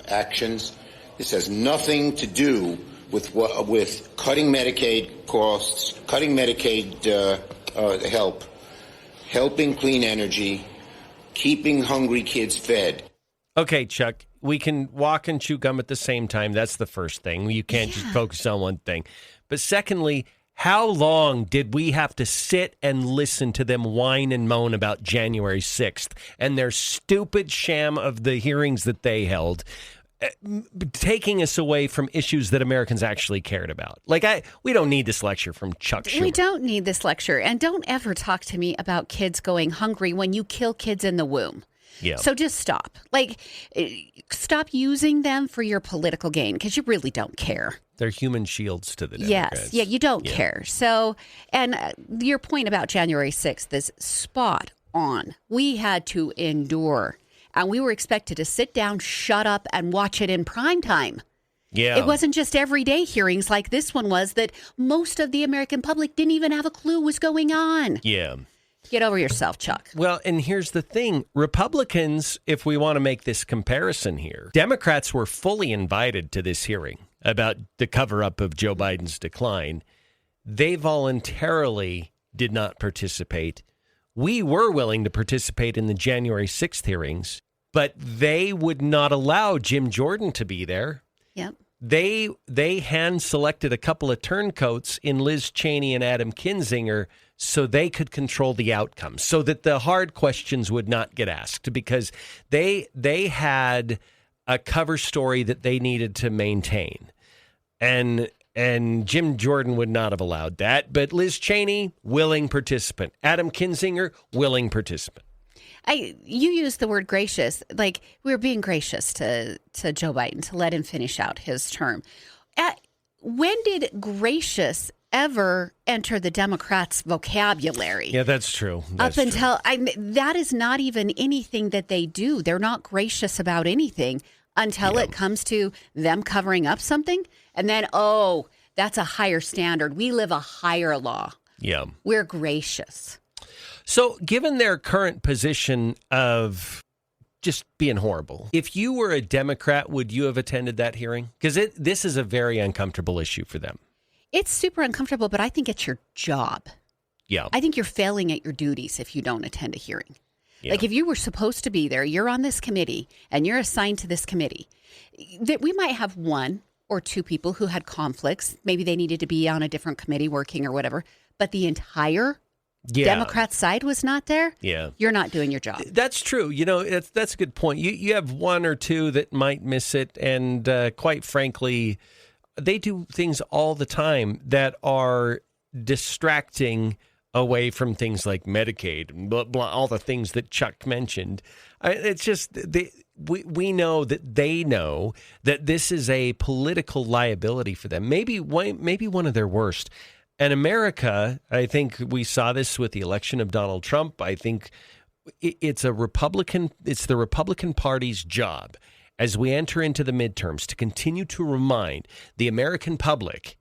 actions. This has nothing to do with cutting Medicaid costs, cutting Medicaid help, helping clean energy, keeping hungry kids fed. Okay, Chuck, we can walk and chew gum at the same time. That's the first thing. You can't just focus on one thing. But secondly, how long did we have to sit and listen to them whine and moan about January 6th and their stupid sham of the hearings that they held? taking us away from issues that Americans actually cared about. We don't need this lecture from Chuck Schumer. We don't need this lecture. And don't ever talk to me about kids going hungry when you kill kids in the womb. Yeah. So just stop. Stop using them for your political gain because you really don't care. They're human shields to the Democrats. Yes. Yeah, you don't care. So, and your point about January 6th is spot on. We had to endure. And we were expected to sit down, shut up, and watch it in prime time. Yeah. It wasn't just everyday hearings like this one was that most of the American public didn't even have a clue was going on. Yeah. Get over yourself, Chuck. Well, and here's the thing. Republicans, if we want to make this comparison here, Democrats were fully invited to this hearing about the cover-up of Joe Biden's decline. They voluntarily did not participate. We were willing to participate in the January 6th hearings, but they would not allow Jim Jordan to be there. Yep. They hand-selected a couple of turncoats in Liz Cheney and Adam Kinzinger so they could control the outcome, so that the hard questions would not get asked, because they had a cover story that they needed to maintain. And Jim Jordan would not have allowed that. But Liz Cheney, willing participant. Adam Kinzinger, willing participant. You used the word gracious. Like, we were being gracious to Joe Biden to let him finish out his term. When did gracious ever enter the Democrats' vocabulary? Yeah, that's true. Up until that is not even anything that they do. They're not gracious about anything until it comes to them covering up something. And then, that's a higher standard. We live a higher law. Yeah. We're gracious. So given their current position of just being horrible, if you were a Democrat, would you have attended that hearing? Because this is a very uncomfortable issue for them. It's super uncomfortable, but I think it's your job. Yeah. I think you're failing at your duties if you don't attend a hearing. Yeah. Like, if you were supposed to be there, you're on this committee and you're assigned to this committee, that we might have one or two people who had conflicts. Maybe they needed to be on a different committee working or whatever, but the entire Democrat side was not there. Yeah. You're not doing your job. That's true. That's a good point. You have one or two that might miss it. And quite frankly, they do things all the time that are distracting away from things like Medicaid and blah, blah, all the things that Chuck mentioned. It's just we know that they know that this is a political liability for them. Maybe one of their worst. And America, I think we saw this with the election of Donald Trump. I think it's the Republican Party's job as we enter into the midterms to continue to remind the American public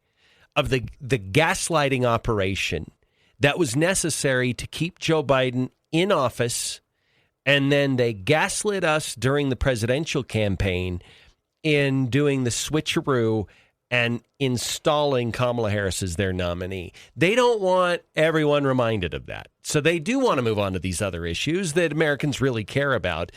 of the gaslighting operation that was necessary to keep Joe Biden in office, and then they gaslit us during the presidential campaign in doing the switcheroo and installing Kamala Harris as their nominee. They don't want everyone reminded of that. So they do want to move on to these other issues that Americans really care about,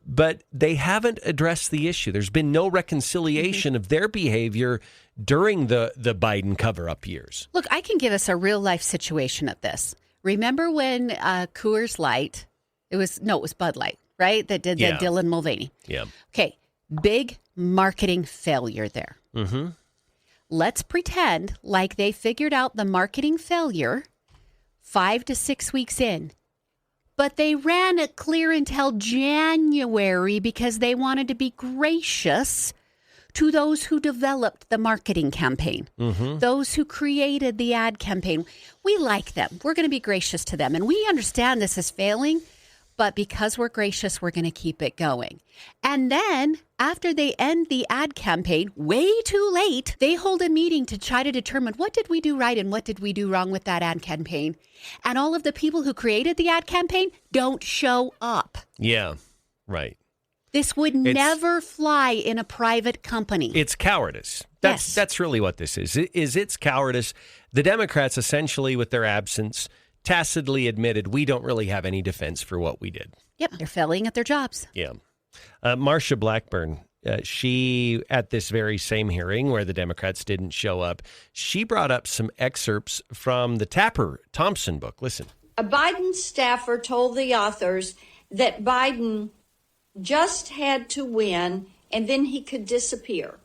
but they haven't addressed the issue. There's been no reconciliation of their behavior during the Biden cover-up years. Look, I can give us a real-life situation of this. Remember when Coors Light, it was Bud Light, right? That did the Dylan Mulvaney. Yeah. Okay, big marketing failure there. Mm-hmm. Let's pretend like they figured out the marketing failure 5 to 6 weeks in. But they ran it clear until January because they wanted to be gracious to those who developed the marketing campaign, those who created the ad campaign. We like them. We're going to be gracious to them. And we understand this is failing, but because we're gracious, we're going to keep it going. And then after they end the ad campaign, way too late, they hold a meeting to try to determine what did we do right and what did we do wrong with that ad campaign. And all of the people who created the ad campaign don't show up. Yeah, right. This would never fly in a private company. It's cowardice. That's really what this is. It's cowardice. The Democrats essentially, with their absence, tacitly admitted we don't really have any defense for what we did. Yep, they're failing at their jobs. Yeah. Marsha Blackburn, she, at this very same hearing where the Democrats didn't show up, she brought up some excerpts from the Tapper Thompson book. Listen. A Biden staffer told the authors that Biden just had to win and then he could disappear.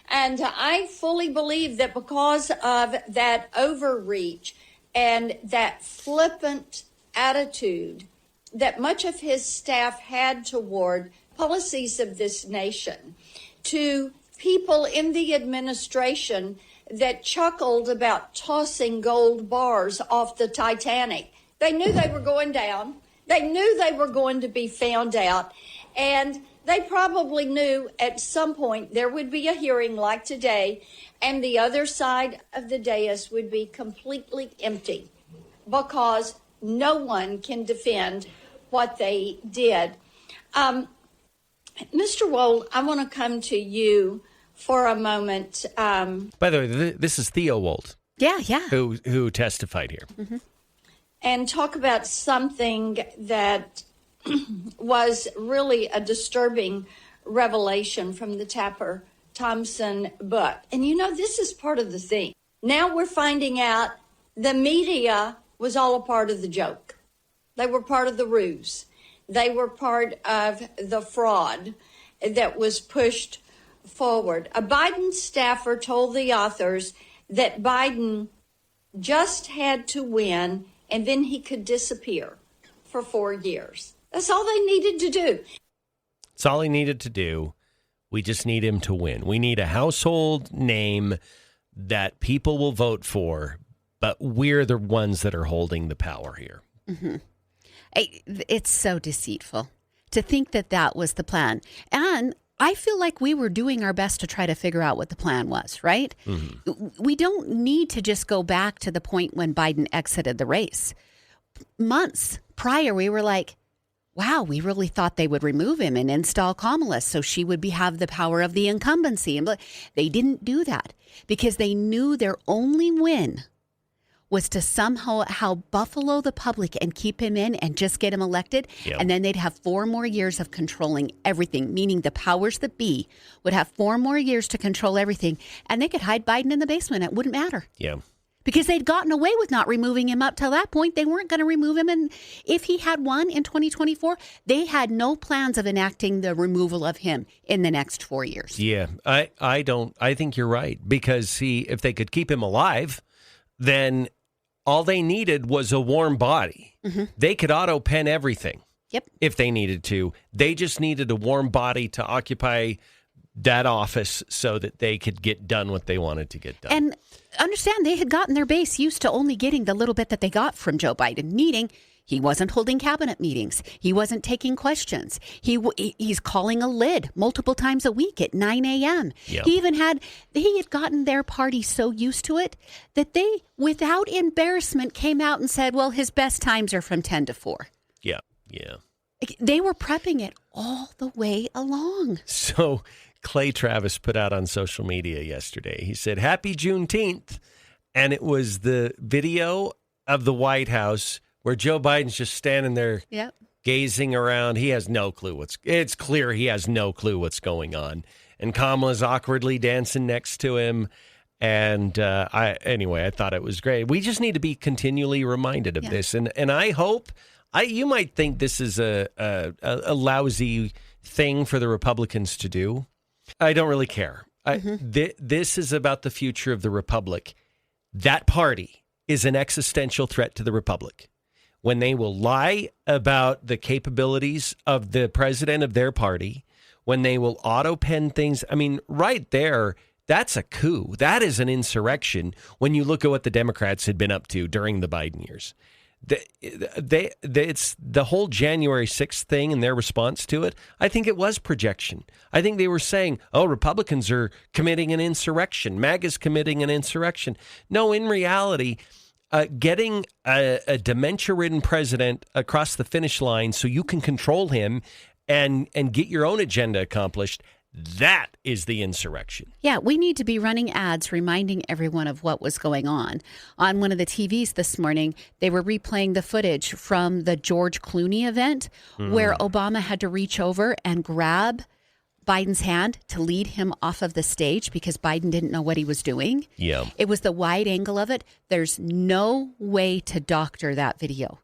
And I fully believe that because of that overreach and that flippant attitude that much of his staff had toward policies of this nation, to people in the administration that chuckled about tossing gold bars off the Titanic. They knew they were going down. They knew they were going to be found out. And they probably knew at some point there would be a hearing like today, and the other side of the dais would be completely empty because no one can defend what they did. Mr. Wold, I want to come to you for a moment. By the way, this is Theo Wold. Yeah. Who testified here. Mm-hmm. And talk about something that was really a disturbing revelation from the Tapper Thompson book. And you know, this is part of the thing. Now we're finding out the media was all a part of the joke. They were part of the ruse. They were part of the fraud that was pushed forward. A Biden staffer told the authors that Biden just had to win and then he could disappear for 4 years. That's all they needed to do. It's all he needed to do. We just need him to win. We need a household name that people will vote for, but we're the ones that are holding the power here. Mm-hmm. It's so deceitful to think that that was the plan. And I feel like we were doing our best to try to figure out what the plan was, right? Mm-hmm. We don't need to just go back to the point when Biden exited the race. Months prior, we were like, wow, we really thought they would remove him and install Kamala so she would have the power of the incumbency. And they didn't do that because they knew their only win was to somehow buffalo the public and keep him in and just get him elected. Yep. And then they'd have 4 more years of controlling everything, meaning the powers that be would have 4 more years to control everything. And they could hide Biden in the basement. It wouldn't matter. Yeah. Because they'd gotten away with not removing him up till that point. They weren't going to remove him. And if he had won in 2024, they had no plans of enacting the removal of him in the next 4 years. Yeah, I think you're right. Because if they could keep him alive, then all they needed was a warm body. Mm-hmm. They could auto-pen everything. Yep. If they needed to. They just needed a warm body to occupy that office so that they could get done what they wanted to get done. And understand, they had gotten their base used to only getting the little bit that they got from Joe Biden, meaning he wasn't holding cabinet meetings. He wasn't taking questions. He's calling a lid multiple times a week at 9 a.m. Yep. He had gotten their party so used to it that they, without embarrassment, came out and said, well, his best times are from 10 to 4. Yeah. They were prepping it all the way along. So Clay Travis put out on social media yesterday, he said, Happy Juneteenth. And it was the video of the White House where Joe Biden's just standing there gazing around. He has no clue it's clear he has no clue what's going on. And Kamala's awkwardly dancing next to him. And I thought it was great. We just need to be continually reminded of this. And I hope, you might think this is a lousy thing for the Republicans to do. I don't really care. This is about the future of the Republic. That party is an existential threat to the Republic. When they will lie about the capabilities of the president of their party, when they will auto-pen things, I mean, right there, that's a coup. That is an insurrection when you look at what the Democrats had been up to during the Biden years. It's the whole January 6th thing and their response to it. I think it was projection. I think they were saying, Republicans are committing an insurrection. MAGA's committing an insurrection. No, in reality, getting a dementia-ridden president across the finish line so you can control him and get your own agenda accomplished, that is the insurrection. Yeah, we need to be running ads reminding everyone of what was going on. On one of the TVs this morning, they were replaying the footage from the George Clooney event where Obama had to reach over and grab Biden's hand to lead him off of the stage because Biden didn't know what he was doing. Yeah. It was the wide angle of it. There's no way to doctor that video.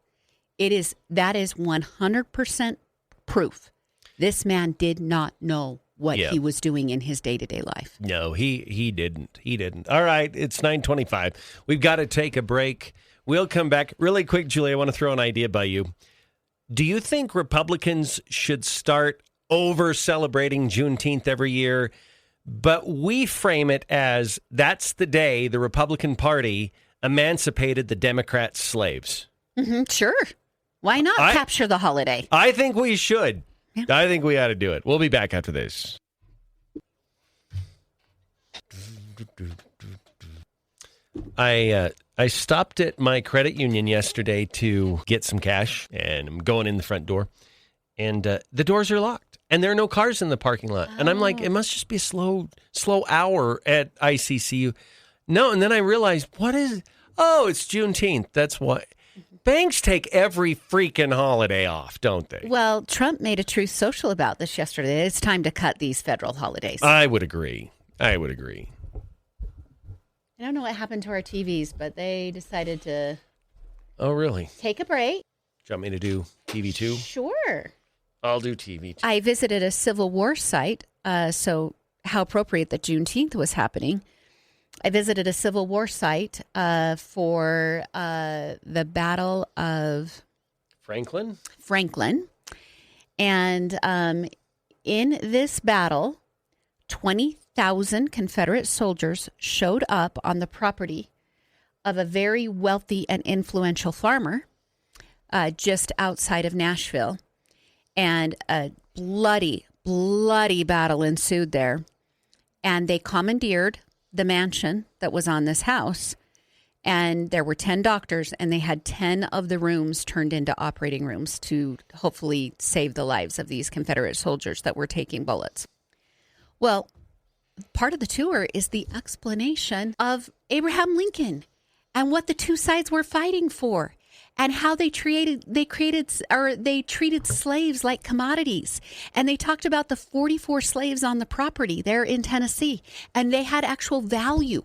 That is 100% proof. This man did not know what he was doing in his day-to-day life. No, he didn't. He didn't. All right, it's 9:25. We've got to take a break. We'll come back really quick, Julie. I want to throw an idea by you. Do you think Republicans should start over celebrating Juneteenth every year, but we frame it as that's the day the Republican Party emancipated the Democrat slaves? Mm-hmm, sure. Why not capture the holiday? I think we should. Yeah. I think we ought to do it. We'll be back after this. I stopped at my credit union yesterday to get some cash, and I'm going in the front door, and the doors are locked, and there are no cars in the parking lot. And I'm like, it must just be a slow hour at ICCU. No, and then I realized, it's Juneteenth. That's why. Banks take every freaking holiday off, don't they? Well, Trump made a Truth Social about this yesterday. It's time to cut these federal holidays. I would agree. I don't know what happened to our TVs, but they decided to... Oh, really? Take a break. Do you want me to do TV too? Sure. I'll do TV too. I visited a Civil War site, so how appropriate that Juneteenth was happening. I visited a Civil War site for the Battle of... Franklin. And in this battle, 20,000 Confederate soldiers showed up on the property of a very wealthy and influential farmer just outside of Nashville. And a bloody battle ensued there. And they commandeered the mansion that was on this house. And there were 10 doctors, and they had 10 of the rooms turned into operating rooms to hopefully save the lives of these Confederate soldiers that were taking bullets. Well, part of the tour is the explanation of Abraham Lincoln and what the two sides were fighting for, and how they treated slaves like commodities. And they talked about the 44 slaves on the property there in Tennessee, and they had actual value.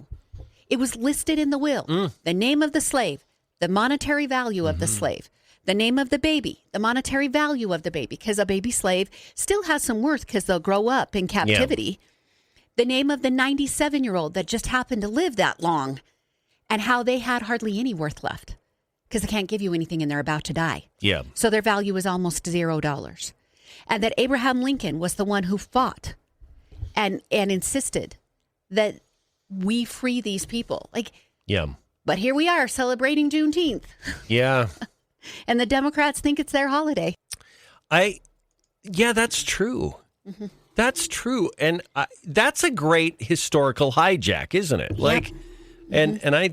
It was listed in the will. The name of the slave, the monetary value of the slave, the name of the baby, the monetary value of the baby, because a baby slave still has some worth because they'll grow up in captivity. Yeah. The name of the 97-year-old that just happened to live that long, and how they had hardly any worth left because they can't give you anything and they're about to die. Yeah. So their value is almost $0. And that Abraham Lincoln was the one who fought and insisted that we free these people. Yeah. But here we are celebrating Juneteenth. Yeah. And the Democrats think it's their holiday. Yeah, that's true. Mm-hmm. That's true. And that's a great historical hijack, isn't it? Yep. And I,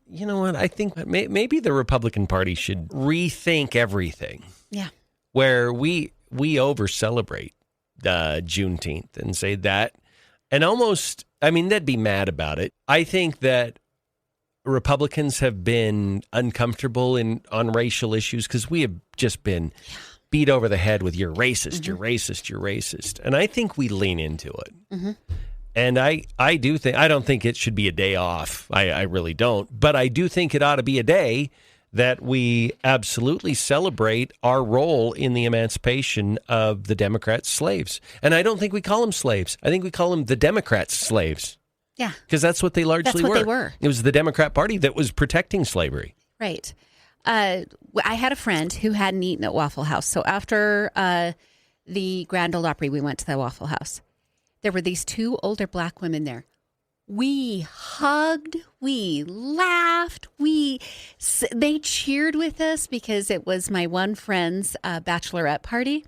you know what? I think maybe the Republican Party should rethink everything. Yeah. Where we over celebrate Juneteenth and say that, and almost, I mean, they'd be mad about it. I think that Republicans have been uncomfortable on racial issues because we have just been beat over the head with you're racist, you're racist, you're racist. And I think we lean into it. Mm-hmm. And I don't think it should be a day off. I really don't. But I do think it ought to be a day that we absolutely celebrate our role in the emancipation of the Democrat slaves. And I don't think we call them slaves. I think we call them the Democrats slaves. Yeah. Because that's what they largely were. They were. It was the Democrat Party that was protecting slavery. Right. I had a friend who hadn't eaten at Waffle House. So after the Grand Ole Opry, we went to the Waffle House. There were these two older black women there. We hugged, we laughed, they cheered with us because it was my one friend's bachelorette party.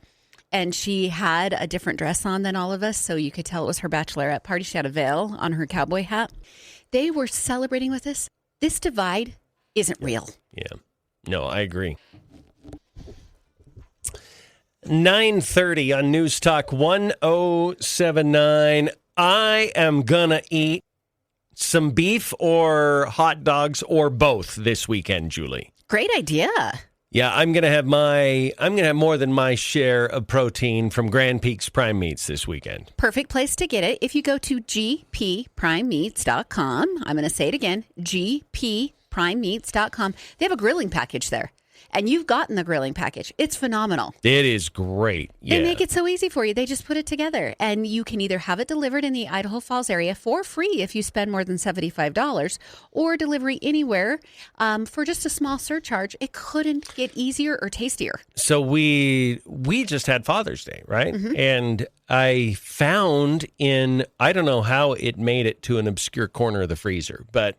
And she had a different dress on than all of us, so you could tell it was her bachelorette party. She had a veil on her cowboy hat. They were celebrating with us. This divide isn't real. Yeah. No, I agree. 9:30 on News Talk 1079. I am gonna eat some beef or hot dogs or both this weekend, Julie. Great idea. Yeah, I'm gonna have more than my share of protein from Grand Peaks Prime Meats this weekend. Perfect place to get it. If you go to gpprimemeats.com, I'm going to say it again, gpprimemeats.com. They have a grilling package there. and you've gotten the grilling package. It's phenomenal. It is great. Yeah. They make it so easy for you. They just put it together, and you can either have it delivered in the Idaho Falls area for free if you spend more than $75, or delivery anywhere for just a small surcharge. It couldn't get easier or tastier. So we just had Father's Day, right? And I found I don't know how it made it to an obscure corner of the freezer, but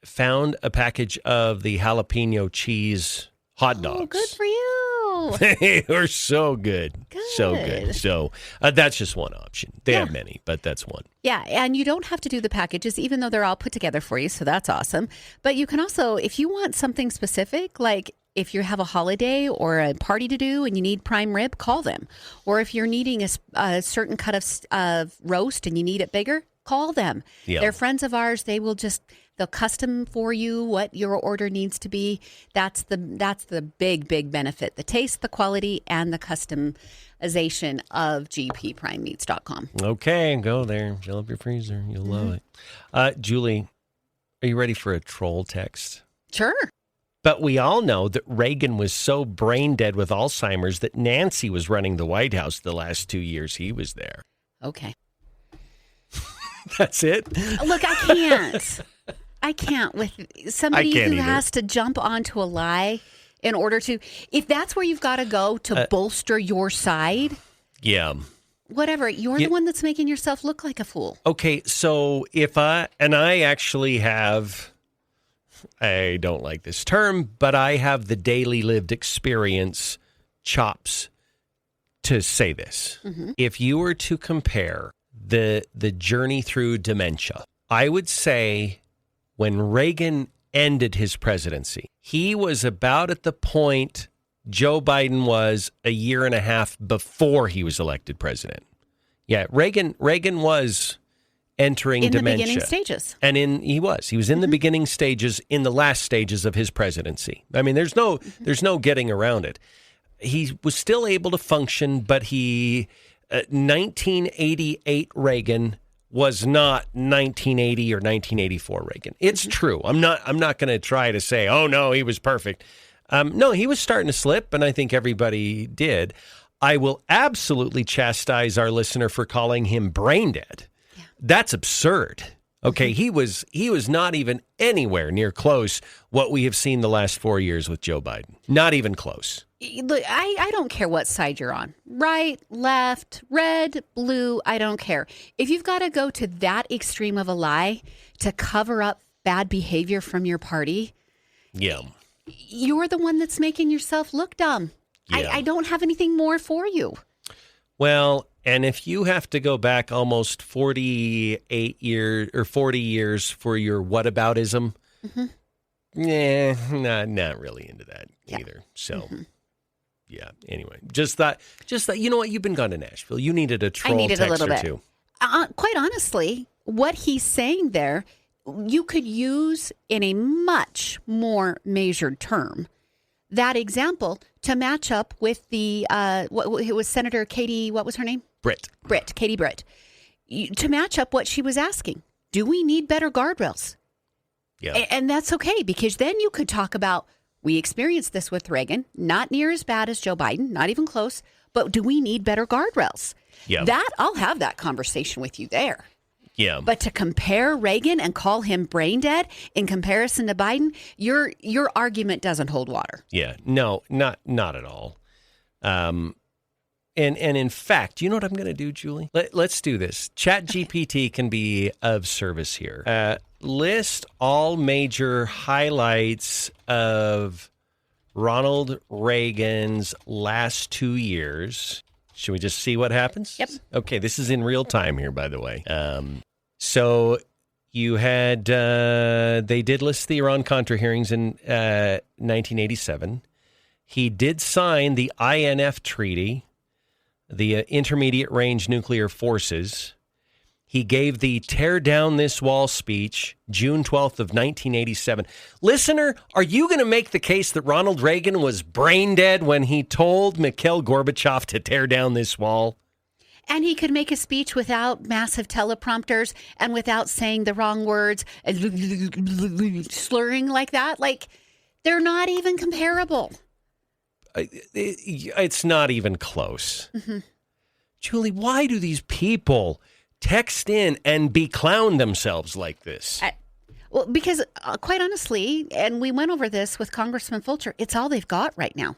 found a package of the jalapeno cheese hot dogs. Oh, good for you. They are so good. So good. So that's just one option. They have many, but that's one. Yeah, and you don't have to do the packages, even though they're all put together for you, so that's awesome. But you can also, if you want something specific, like if you have a holiday or a party to do and you need prime rib, call them. Or if you're needing a certain cut of roast and you need it bigger, call them. Yeah. They're friends of ours. They'll custom for you what your order needs to be. That's the big benefit. The taste, the quality, and the customization of gpprimemeats.com. Okay, go there. Fill up your freezer. You'll love it. Julie, are you ready for a troll text? Sure. But we all know that Reagan was so brain dead with Alzheimer's that Nancy was running the White House the last 2 years he was there. Okay. That's it? Look, I can't with somebody who has to jump onto a lie in order to, if that's where you've got to go to bolster your side. Yeah. Whatever. You're the one that's making yourself look like a fool. Okay. So I don't like this term, but I have the daily lived experience chops to say this. If you were to compare the journey through dementia, I would say when Reagan ended his presidency, he was about at the point Joe Biden was a year and a half before he was elected president. Yeah, Reagan was entering in dementia. The beginning stages. And he was in the beginning stages, in the last stages of his presidency. I mean, there's no getting around it. He was still able to function, but 1988 Reagan was not 1980 or 1984 Reagan. It's true. I'm not going to try to say, oh no, he was perfect. No, he was starting to slip, and I think everybody did. I will absolutely chastise our listener for calling him brain dead. Yeah. That's absurd. Okay, he was not even anywhere near close what we have seen the last 4 years with Joe Biden. Not even close. Look, I don't care what side you're on. Right, left, red, blue, I don't care. If you've got to go to that extreme of a lie to cover up bad behavior from your party, you're the one that's making yourself look dumb. Yeah. I don't have anything more for you. Well, and if you have to go back almost 48 years or 40 years for your whataboutism, not really into that either. So, anyway, just thought, you know what? You've been gone to Nashville. You needed a troll text a little or bit. two. Quite honestly, what he's saying there, you could use in a much more measured term. That example to match up with the, it was Senator Katie, what was her name? Katie Britt. To match up what she was asking. Do we need better guardrails? Yeah. And that's okay, because then you could talk about, we experienced this with Reagan, not near as bad as Joe Biden, not even close, but do we need better guardrails? Yeah. I'll have that conversation with you there. Yeah. But to compare Reagan and call him brain dead in comparison to Biden, your argument doesn't hold water. Yeah. No, not at all. And in fact, you know what I'm going to do, Julie? Let's do this. ChatGPT can be of service here. List all major highlights of Ronald Reagan's last 2 years. Should we just see what happens? Yep. Okay, this is in real time here, by the way. So you had, they did list the Iran-Contra hearings in 1987. He did sign the INF Treaty, the Intermediate Range Nuclear Forces. He gave the Tear Down This Wall speech June 12th of 1987. Listener, are you going to make the case that Ronald Reagan was brain dead when he told Mikhail Gorbachev to tear down this wall? And he could make a speech without massive teleprompters and without saying the wrong words and slurring like that. Like, they're not even comparable. It's not even close. Mm-hmm. Julie, why do these people text in and beclown themselves like this? Well, because quite honestly, and we went over this with Congressman Fulcher, it's all they've got right now.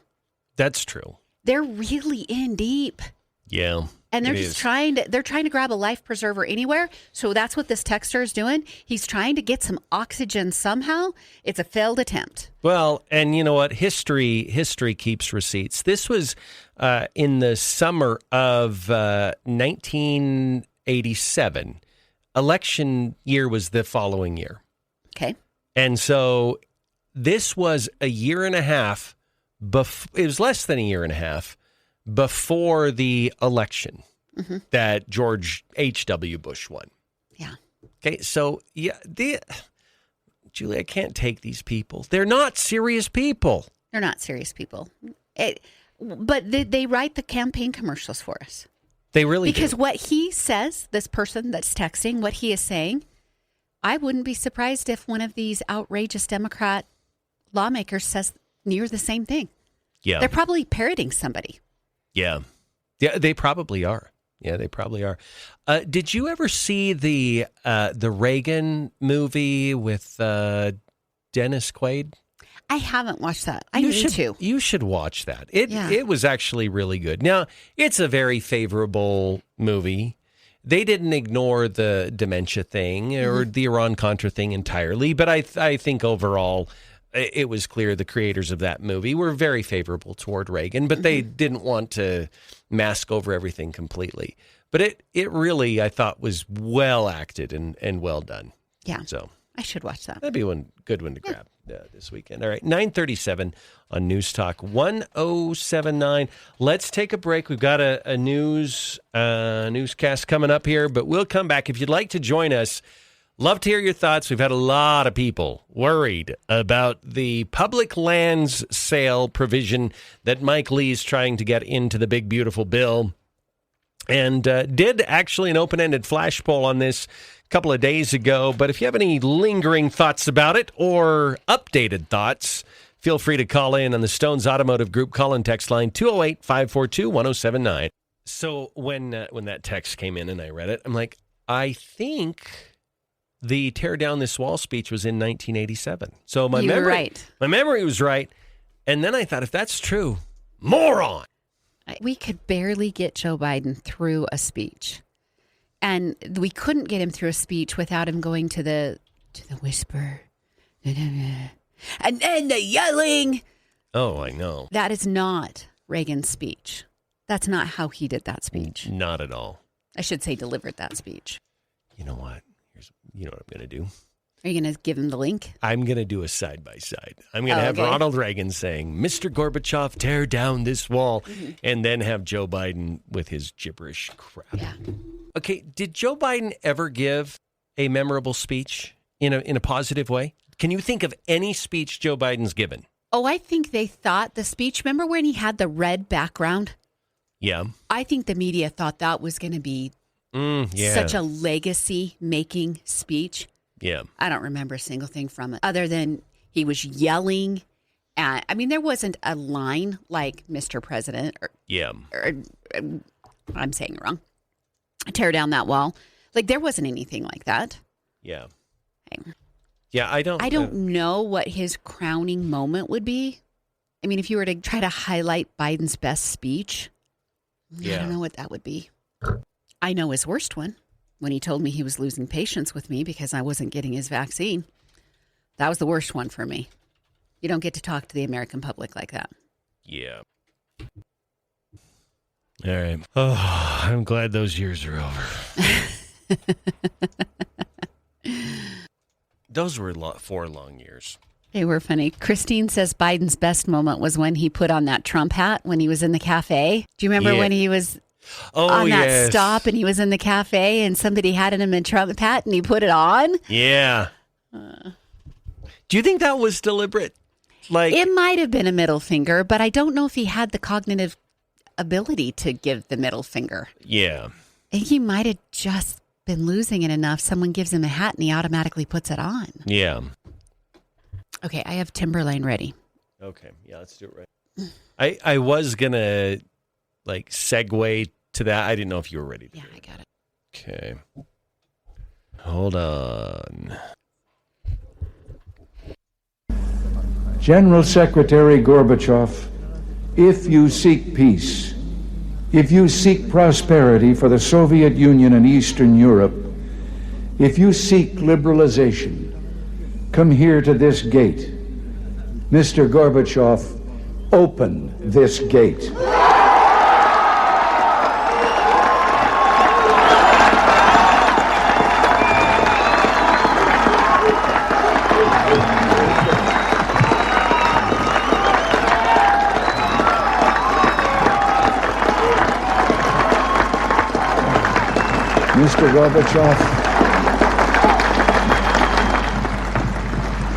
That's true. They're really in deep. Yeah. And they're just trying to grab a life preserver anywhere. So that's what this texter is doing. He's trying to get some oxygen somehow. It's a failed attempt. Well, and you know what? History keeps receipts. This was in the summer of 1987. Election year was the following year. Okay. And so this was a year and a half. It was less than a year and a half before the election that George H.W. Bush won. Yeah. Okay, so, yeah, Julie, I can't take these people. They're not serious people. They're not serious people. But they write the campaign commercials for us. They really Because do. what he says, this person that's texting, what he is saying, I wouldn't be surprised if one of these outrageous Democrat lawmakers says near the same thing. Yeah. They're probably parroting somebody. Yeah. Yeah, they probably are. Yeah, they probably are. Did you ever see the Reagan movie with Dennis Quaid? I haven't watched that. I need to. You should watch that. It was actually really good. Now, it's a very favorable movie. They didn't ignore the dementia thing or the Iran-Contra thing entirely, but I think overall it was clear the creators of that movie were very favorable toward Reagan, but they didn't want to mask over everything completely. But it really, I thought, was well acted and well done. Yeah. So I should watch that. that'd be one good one to grab this weekend. All right, 9:37 on News Talk 1079. Let's take a break. We've got a newscast coming up here, but we'll come back. If you'd like to join us, love to hear your thoughts. We've had a lot of people worried about the public lands sale provision that Mike Lee's trying to get into the big, beautiful bill. And did actually an open-ended flash poll on this a couple of days ago. But if you have any lingering thoughts about it or updated thoughts, feel free to call in on the Stones Automotive Group call and text line 208-542-1079. So when that text came in and I read it, I'm like, I think the tear down this wall speech was in 1987. So my memory was right. And then I thought, if that's true, moron. We could barely get Joe Biden through a speech. And we couldn't get him through a speech without him going to the whisper. And then the yelling. Oh, I know. That is not Reagan's speech. That's not how he did that speech. Not at all. I should say delivered that speech. You know what? You know what I'm going to do? Are you going to give him the link? I'm going to do a side-by-side. I'm going to have Ronald Reagan saying, Mr. Gorbachev, tear down this wall, and then have Joe Biden with his gibberish crap. Yeah. Okay, did Joe Biden ever give a memorable speech in a positive way? Can you think of any speech Joe Biden's given? Oh, I think they thought the speech, remember when he had the red background? Yeah. I think the media thought that was going to be such a legacy-making speech. Yeah. I don't remember a single thing from it other than he was yelling. There wasn't a line like Mr. President. I'm saying it wrong. Tear down that wall. Like there wasn't anything like that. Yeah. Okay. Yeah, I don't know what his crowning moment would be. I mean, if you were to try to highlight Biden's best speech, I don't know what that would be. I know his worst one. When he told me he was losing patience with me because I wasn't getting his vaccine. That was the worst one for me. You don't get to talk to the American public like that. Yeah. All right. Oh, I'm glad those years are over. Those were 4 long years. They were funny. Christine says Biden's best moment was when he put on that Trump hat when he was in the cafe. Do you remember when he was on that stop and he was in the cafe and somebody had him in Trump hat and he put it on? Yeah. Do you think that was deliberate? It might have been a middle finger, but I don't know if he had the cognitive ability to give the middle finger. Yeah. And he might have just been losing it enough. Someone gives him a hat and he automatically puts it on. Yeah. Okay, I have Timberlane ready. Okay. Yeah, let's do it right. I was going to segue to that. I didn't know if you were ready. Yeah, I got it. Okay. Hold on. General Secretary Gorbachev, if you seek peace, if you seek prosperity for the Soviet Union and Eastern Europe, if you seek liberalization, come here to this gate. Mr. Gorbachev, open this gate.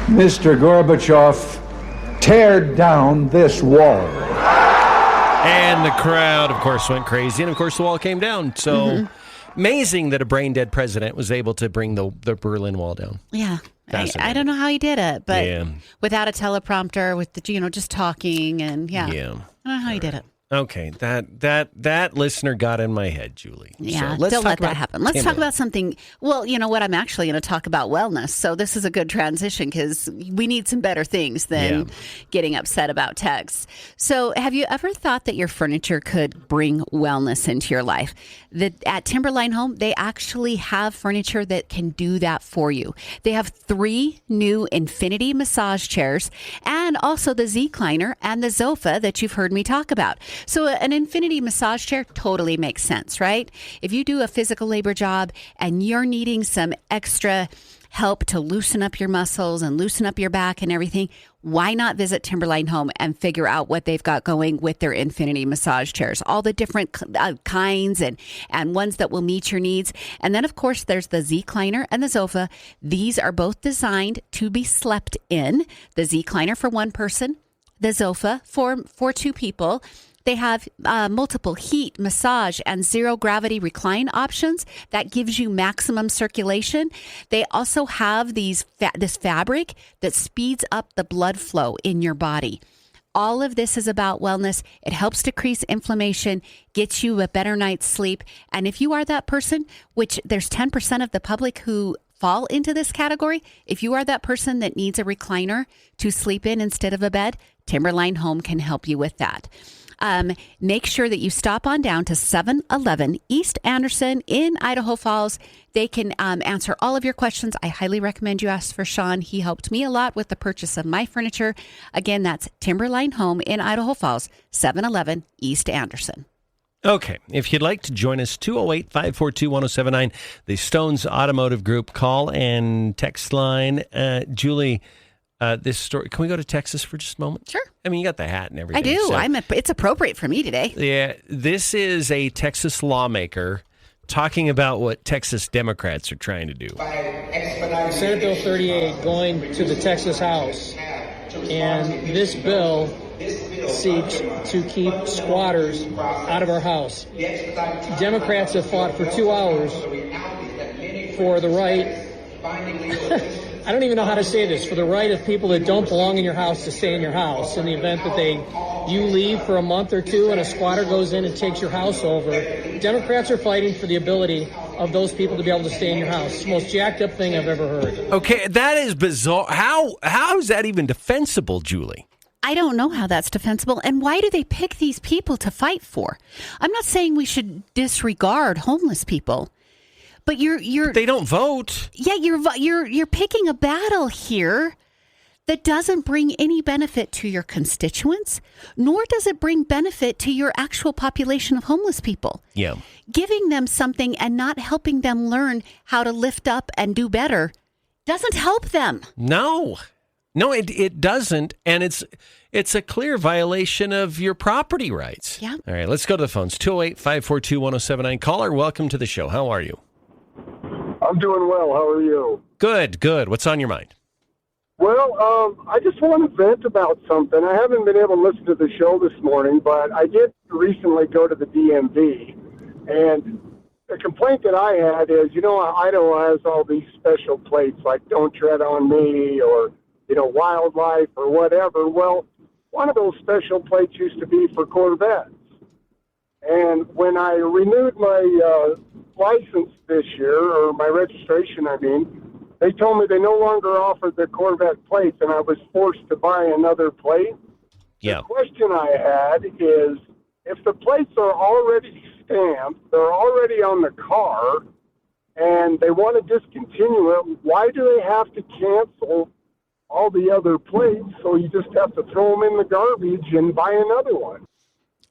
Mr. Gorbachev, tear down this wall. And the crowd, of course, went crazy. And, of course, the wall came down. So amazing that a brain-dead president was able to bring the Berlin Wall down. Yeah. I don't know how he did it, but without a teleprompter, with the, just talking and I don't know how he did it. Okay, that listener got in my head, Julie. Yeah, so don't let that happen. Let's talk about something. Well, you know what? I'm actually going to talk about wellness. So this is a good transition because we need some better things than getting upset about texts. So have you ever thought that your furniture could bring wellness into your life? At Timberline Home, they actually have furniture that can do that for you. They have 3 new Infinity massage chairs and also the Z-Cliner and the Zofa that you've heard me talk about. So an Infinity massage chair totally makes sense, right? If you do a physical labor job and you're needing some extra help to loosen up your muscles and loosen up your back and everything, why not visit Timberline Home and figure out what they've got going with their Infinity massage chairs, all the different kinds and ones that will meet your needs. And then, of course, there's the Z-Cliner and the Zofa. These are both designed to be slept in. The Z-Cliner for 1 person, the Zofa for 2 people. They have multiple heat, massage, and zero gravity recline options that gives you maximum circulation. They also have this fabric that speeds up the blood flow in your body. All of this is about wellness. It helps decrease inflammation, gets you a better night's sleep. And if you are that person, which there's 10% of the public who fall into this category, if you are that person that needs a recliner to sleep in instead of a bed, Timberline Home can help you with that. Make sure that you stop on down to 711 East Anderson in Idaho Falls. They can answer all of your questions. I highly recommend you ask for Sean. He helped me a lot with the purchase of my furniture. Again, that's Timberline Home in Idaho Falls, 711 East Anderson. Okay, if you'd like to join us, 208-542-1079, the Stones Automotive Group call and text line. Julie, this story, can we go to Texas for just a moment? Sure. I mean, you got the hat and everything. I do. So, it's appropriate for me today. Yeah, this is a Texas lawmaker talking about what Texas Democrats are trying to do. Senate Bill 38 going to the Texas House, and this bill seeks to keep squatters out of our house. Democrats have fought for 2 hours for the right I don't even know how to say this, for the right of people that don't belong in your house to stay in your house. In the event that you leave for a month or 2 and a squatter goes in and takes your house over, Democrats are fighting for the ability of those people to be able to stay in your house. It's the most jacked up thing I've ever heard. Okay, that is bizarre. How is that even defensible, Julie? I don't know how that's defensible. And why do they pick these people to fight for? I'm not saying we should disregard homeless people. But they don't vote. Yeah, you're picking a battle here that doesn't bring any benefit to your constituents, nor does it bring benefit to your actual population of homeless people. Yeah. Giving them something and not helping them learn how to lift up and do better doesn't help them. No, it doesn't, and it's a clear violation of your property rights. Yeah. All right, let's go to the phones. 208-542-1079. Caller, welcome to the show. How are you? I'm doing well. How are you? Good. What's on your mind? Well, I just want to vent about something. I haven't been able to listen to the show this morning, but I did recently go to the DMV, and the complaint that I had is, Idaho has all these special plates like "Don't Tread on Me" or, wildlife or whatever. Well, one of those special plates used to be for Corvettes. And when I renewed my license this year, or my registration, I mean, they told me they no longer offered the Corvette plates, and I was forced to buy another plate. Yeah. The question I had is, if the plates are already stamped, they're already on the car, and they want to discontinue it, why do they have to cancel all the other plates so you just have to throw them in the garbage and buy another one?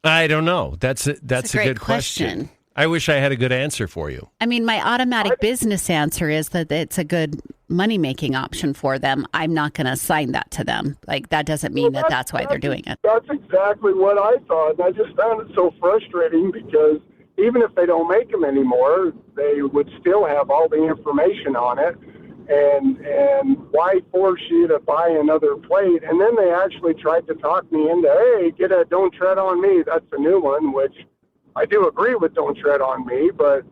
I don't know. That's a good question. I wish I had a good answer for you. I mean, my automatic business answer is that it's a good money-making option for them. I'm not going to assign that to them. Like, that doesn't mean that's why they're doing it. That's exactly what I thought. And I just found it so frustrating because even if they don't make them anymore, they would still have all the information on it. And why force you to buy another plate? And then they actually tried to talk me into, hey, get a Don't Tread on Me. That's a new one, which I do agree with Don't Tread on Me, but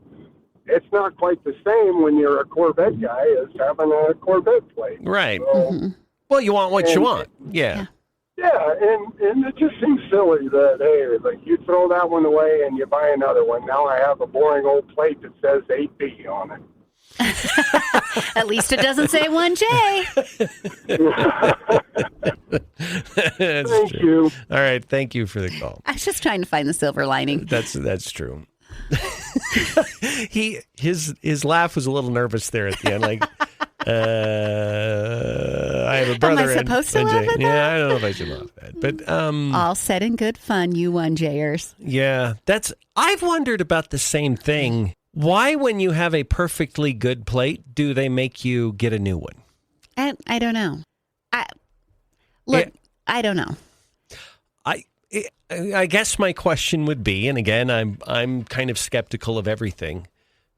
it's not quite the same when you're a Corvette guy as having a Corvette plate. Right. So, Well, you want what you want. Yeah. Yeah, and it just seems silly that, hey, like you throw that one away and you buy another one. Now I have a boring old plate that says 8B on it. At least it doesn't say 1J. Thank you. All right. Thank you for the call. I was just trying to find the silver lining. That's true. His laugh was a little nervous there at the end. Like, I have a brother. Am I supposed to laugh at that? Yeah, I don't know if I should laugh at that. But all said in good fun, you 1Jers. Yeah, I've wondered about the same thing. Why, when you have a perfectly good plate, do they make you get a new one? I don't know. I don't know. I guess my question would be, and again, I'm kind of skeptical of everything.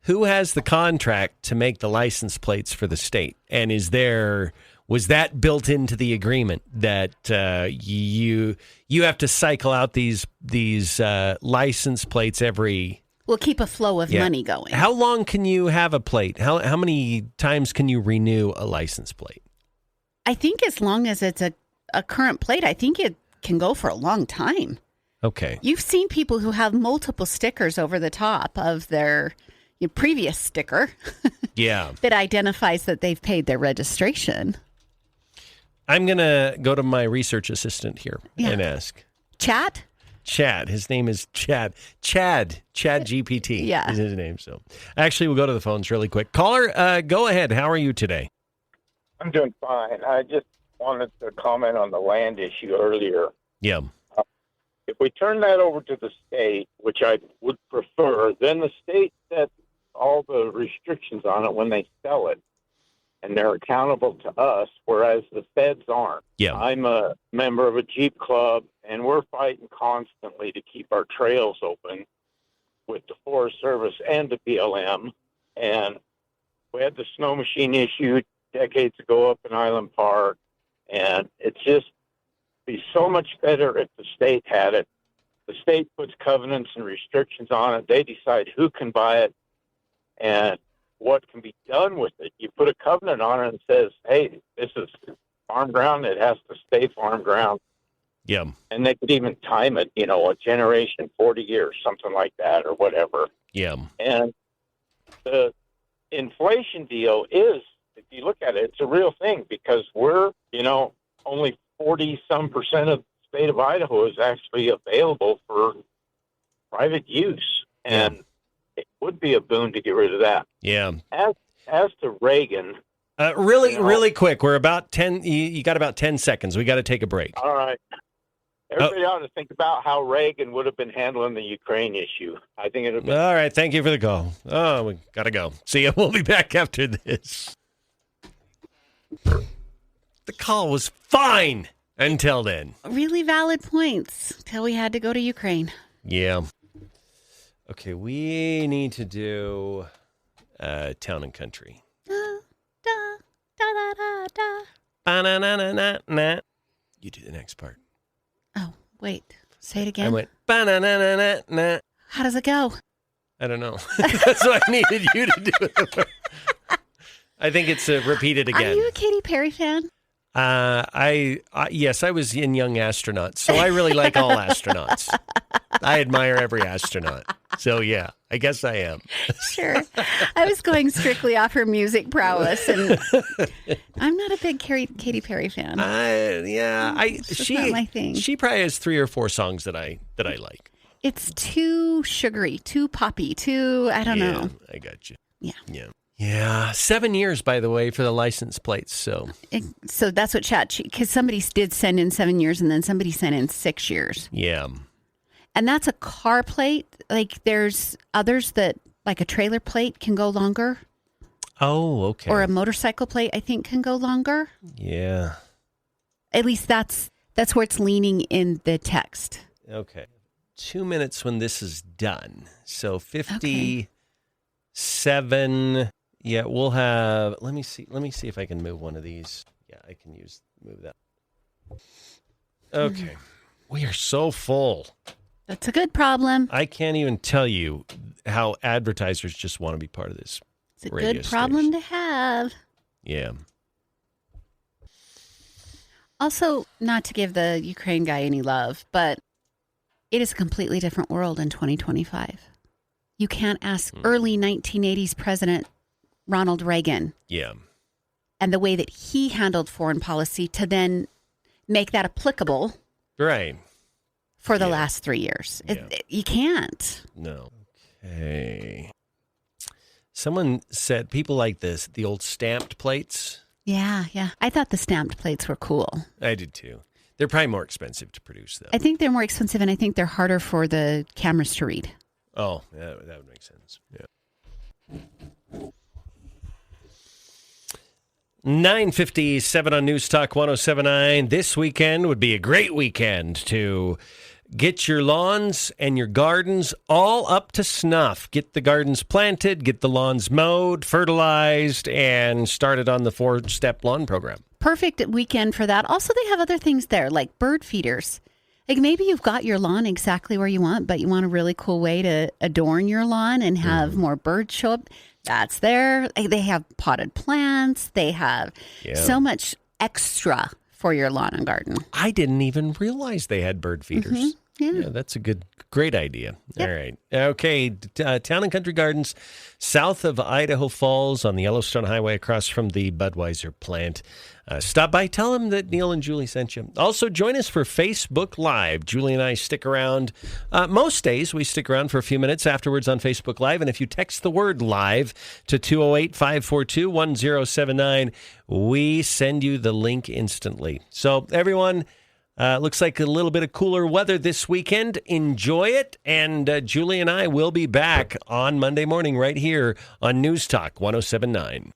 Who has the contract to make the license plates for the state? And was that built into the agreement that you have to cycle out these license plates every? We'll keep a flow of money going. How long can you have a plate? How many times can you renew a license plate? I think as long as it's a current plate, I think it can go for a long time. Okay. You've seen people who have multiple stickers over the top of their previous sticker. Yeah. That identifies that they've paid their registration. I'm going to go to my research assistant here and ask. Chad. His name is Chad. Chad GPT is his name. So actually, we'll go to the phones really quick. Caller, go ahead. How are you today? I'm doing fine. I just wanted to comment on the land issue earlier. Yeah. If we turn that over to the state, which I would prefer, then the state sets all the restrictions on it when they sell it, and they're accountable to us, whereas the feds aren't. Yeah. I'm a member of a Jeep club, and we're fighting constantly to keep our trails open with the Forest Service and the BLM. And we had the snow machine issue decades ago up in Island Park, and it's just be so much better if the state had it. The state puts covenants and restrictions on it. They decide who can buy it and what can be done with it. You put a covenant on it and says, hey, this is farm ground. It has to stay farm ground. Yeah. And they could even time it, a generation, 40 years, something like that or whatever. Yeah. And the inflation deal is, if you look at it, it's a real thing because we're, only 40-some% of the state of Idaho is actually available for private use. And it would be a boon to get rid of that. Yeah. As to Reagan. Really quick. We're about 10. You got about 10 seconds. We got to take a break. All right. Everybody ought to think about how Reagan would have been handling the Ukraine issue. I think it would have been. All right. Thank you for the call. Oh, we got to go. See you. We'll be back after this. The call was fine until then. Really valid points till we had to go to Ukraine. Yeah. Okay, we need to do Town and Country. Ba-na-na-na-na-na. You do the next part. Oh, wait. Say it again. I went ba-na-na-na-na-na. How does it go? I don't know. That's what I needed you to do. I think it's repeated again. Are you a Katy Perry fan? Yes, I was in Young Astronauts, so I really like all astronauts. I admire every astronaut. So, yeah, I guess I am. Sure. I was going strictly off her music prowess, and I'm not a big Katy Perry fan. She's not my thing. She probably has 3 or 4 songs that I like. It's too sugary, too poppy, I don't know. I got you. Yeah. Yeah. 7 years, by the way, for the license plates. So that's what because somebody did send in 7 years, and then somebody sent in 6 years. Yeah. And that's a car plate. Like there's others that, like a trailer plate can go longer. Oh, okay. Or a motorcycle plate, I think, can go longer. Yeah. At least that's where it's leaning in the text. Okay. 2 minutes when this is done. So 57. Okay. Yeah, we'll have, let me see if I can move one of these. Yeah, I can move that. Okay. We are so full. That's a good problem. I can't even tell you how advertisers just want to be part of this. It's a good problem to have. Yeah. Also, not to give the Ukraine guy any love, but it is a completely different world in 2025. You can't ask early 1980s President Ronald Reagan. Yeah. And the way that he handled foreign policy to then make that applicable. Right. For the last 3 years. You can't. No. Okay. Someone said people like the old stamped plates. Yeah. I thought the stamped plates were cool. I did too. They're probably more expensive to produce, though. I think they're more expensive, and I think they're harder for the cameras to read. Oh, that would make sense. Yeah. 9:57 on News Talk 107.9. This weekend would be a great weekend to get your lawns and your gardens all up to snuff. Get the gardens planted, get the lawns mowed, fertilized, and started on the 4-step lawn program. Perfect weekend for that. Also, they have other things there, like bird feeders. Like maybe you've got your lawn exactly where you want, but you want a really cool way to adorn your lawn and have more birds show up. That's there. They have potted plants. They have so much extra for your lawn and garden. I didn't even realize they had bird feeders. Mm-hmm. Yeah, that's a great idea. Yep. All right. Okay. Town and Country Gardens, south of Idaho Falls on the Yellowstone Highway across from the Budweiser plant. Stop by. Tell them that Neal and Julie sent you. Also, join us for Facebook Live. Julie and I stick around. Most days, we stick around for a few minutes afterwards on Facebook Live. And if you text the word live to 208-542-1079, we send you the link instantly. So, everyone... looks like a little bit of cooler weather this weekend. Enjoy it. And Julie and I will be back on Monday morning right here on News Talk 107.9.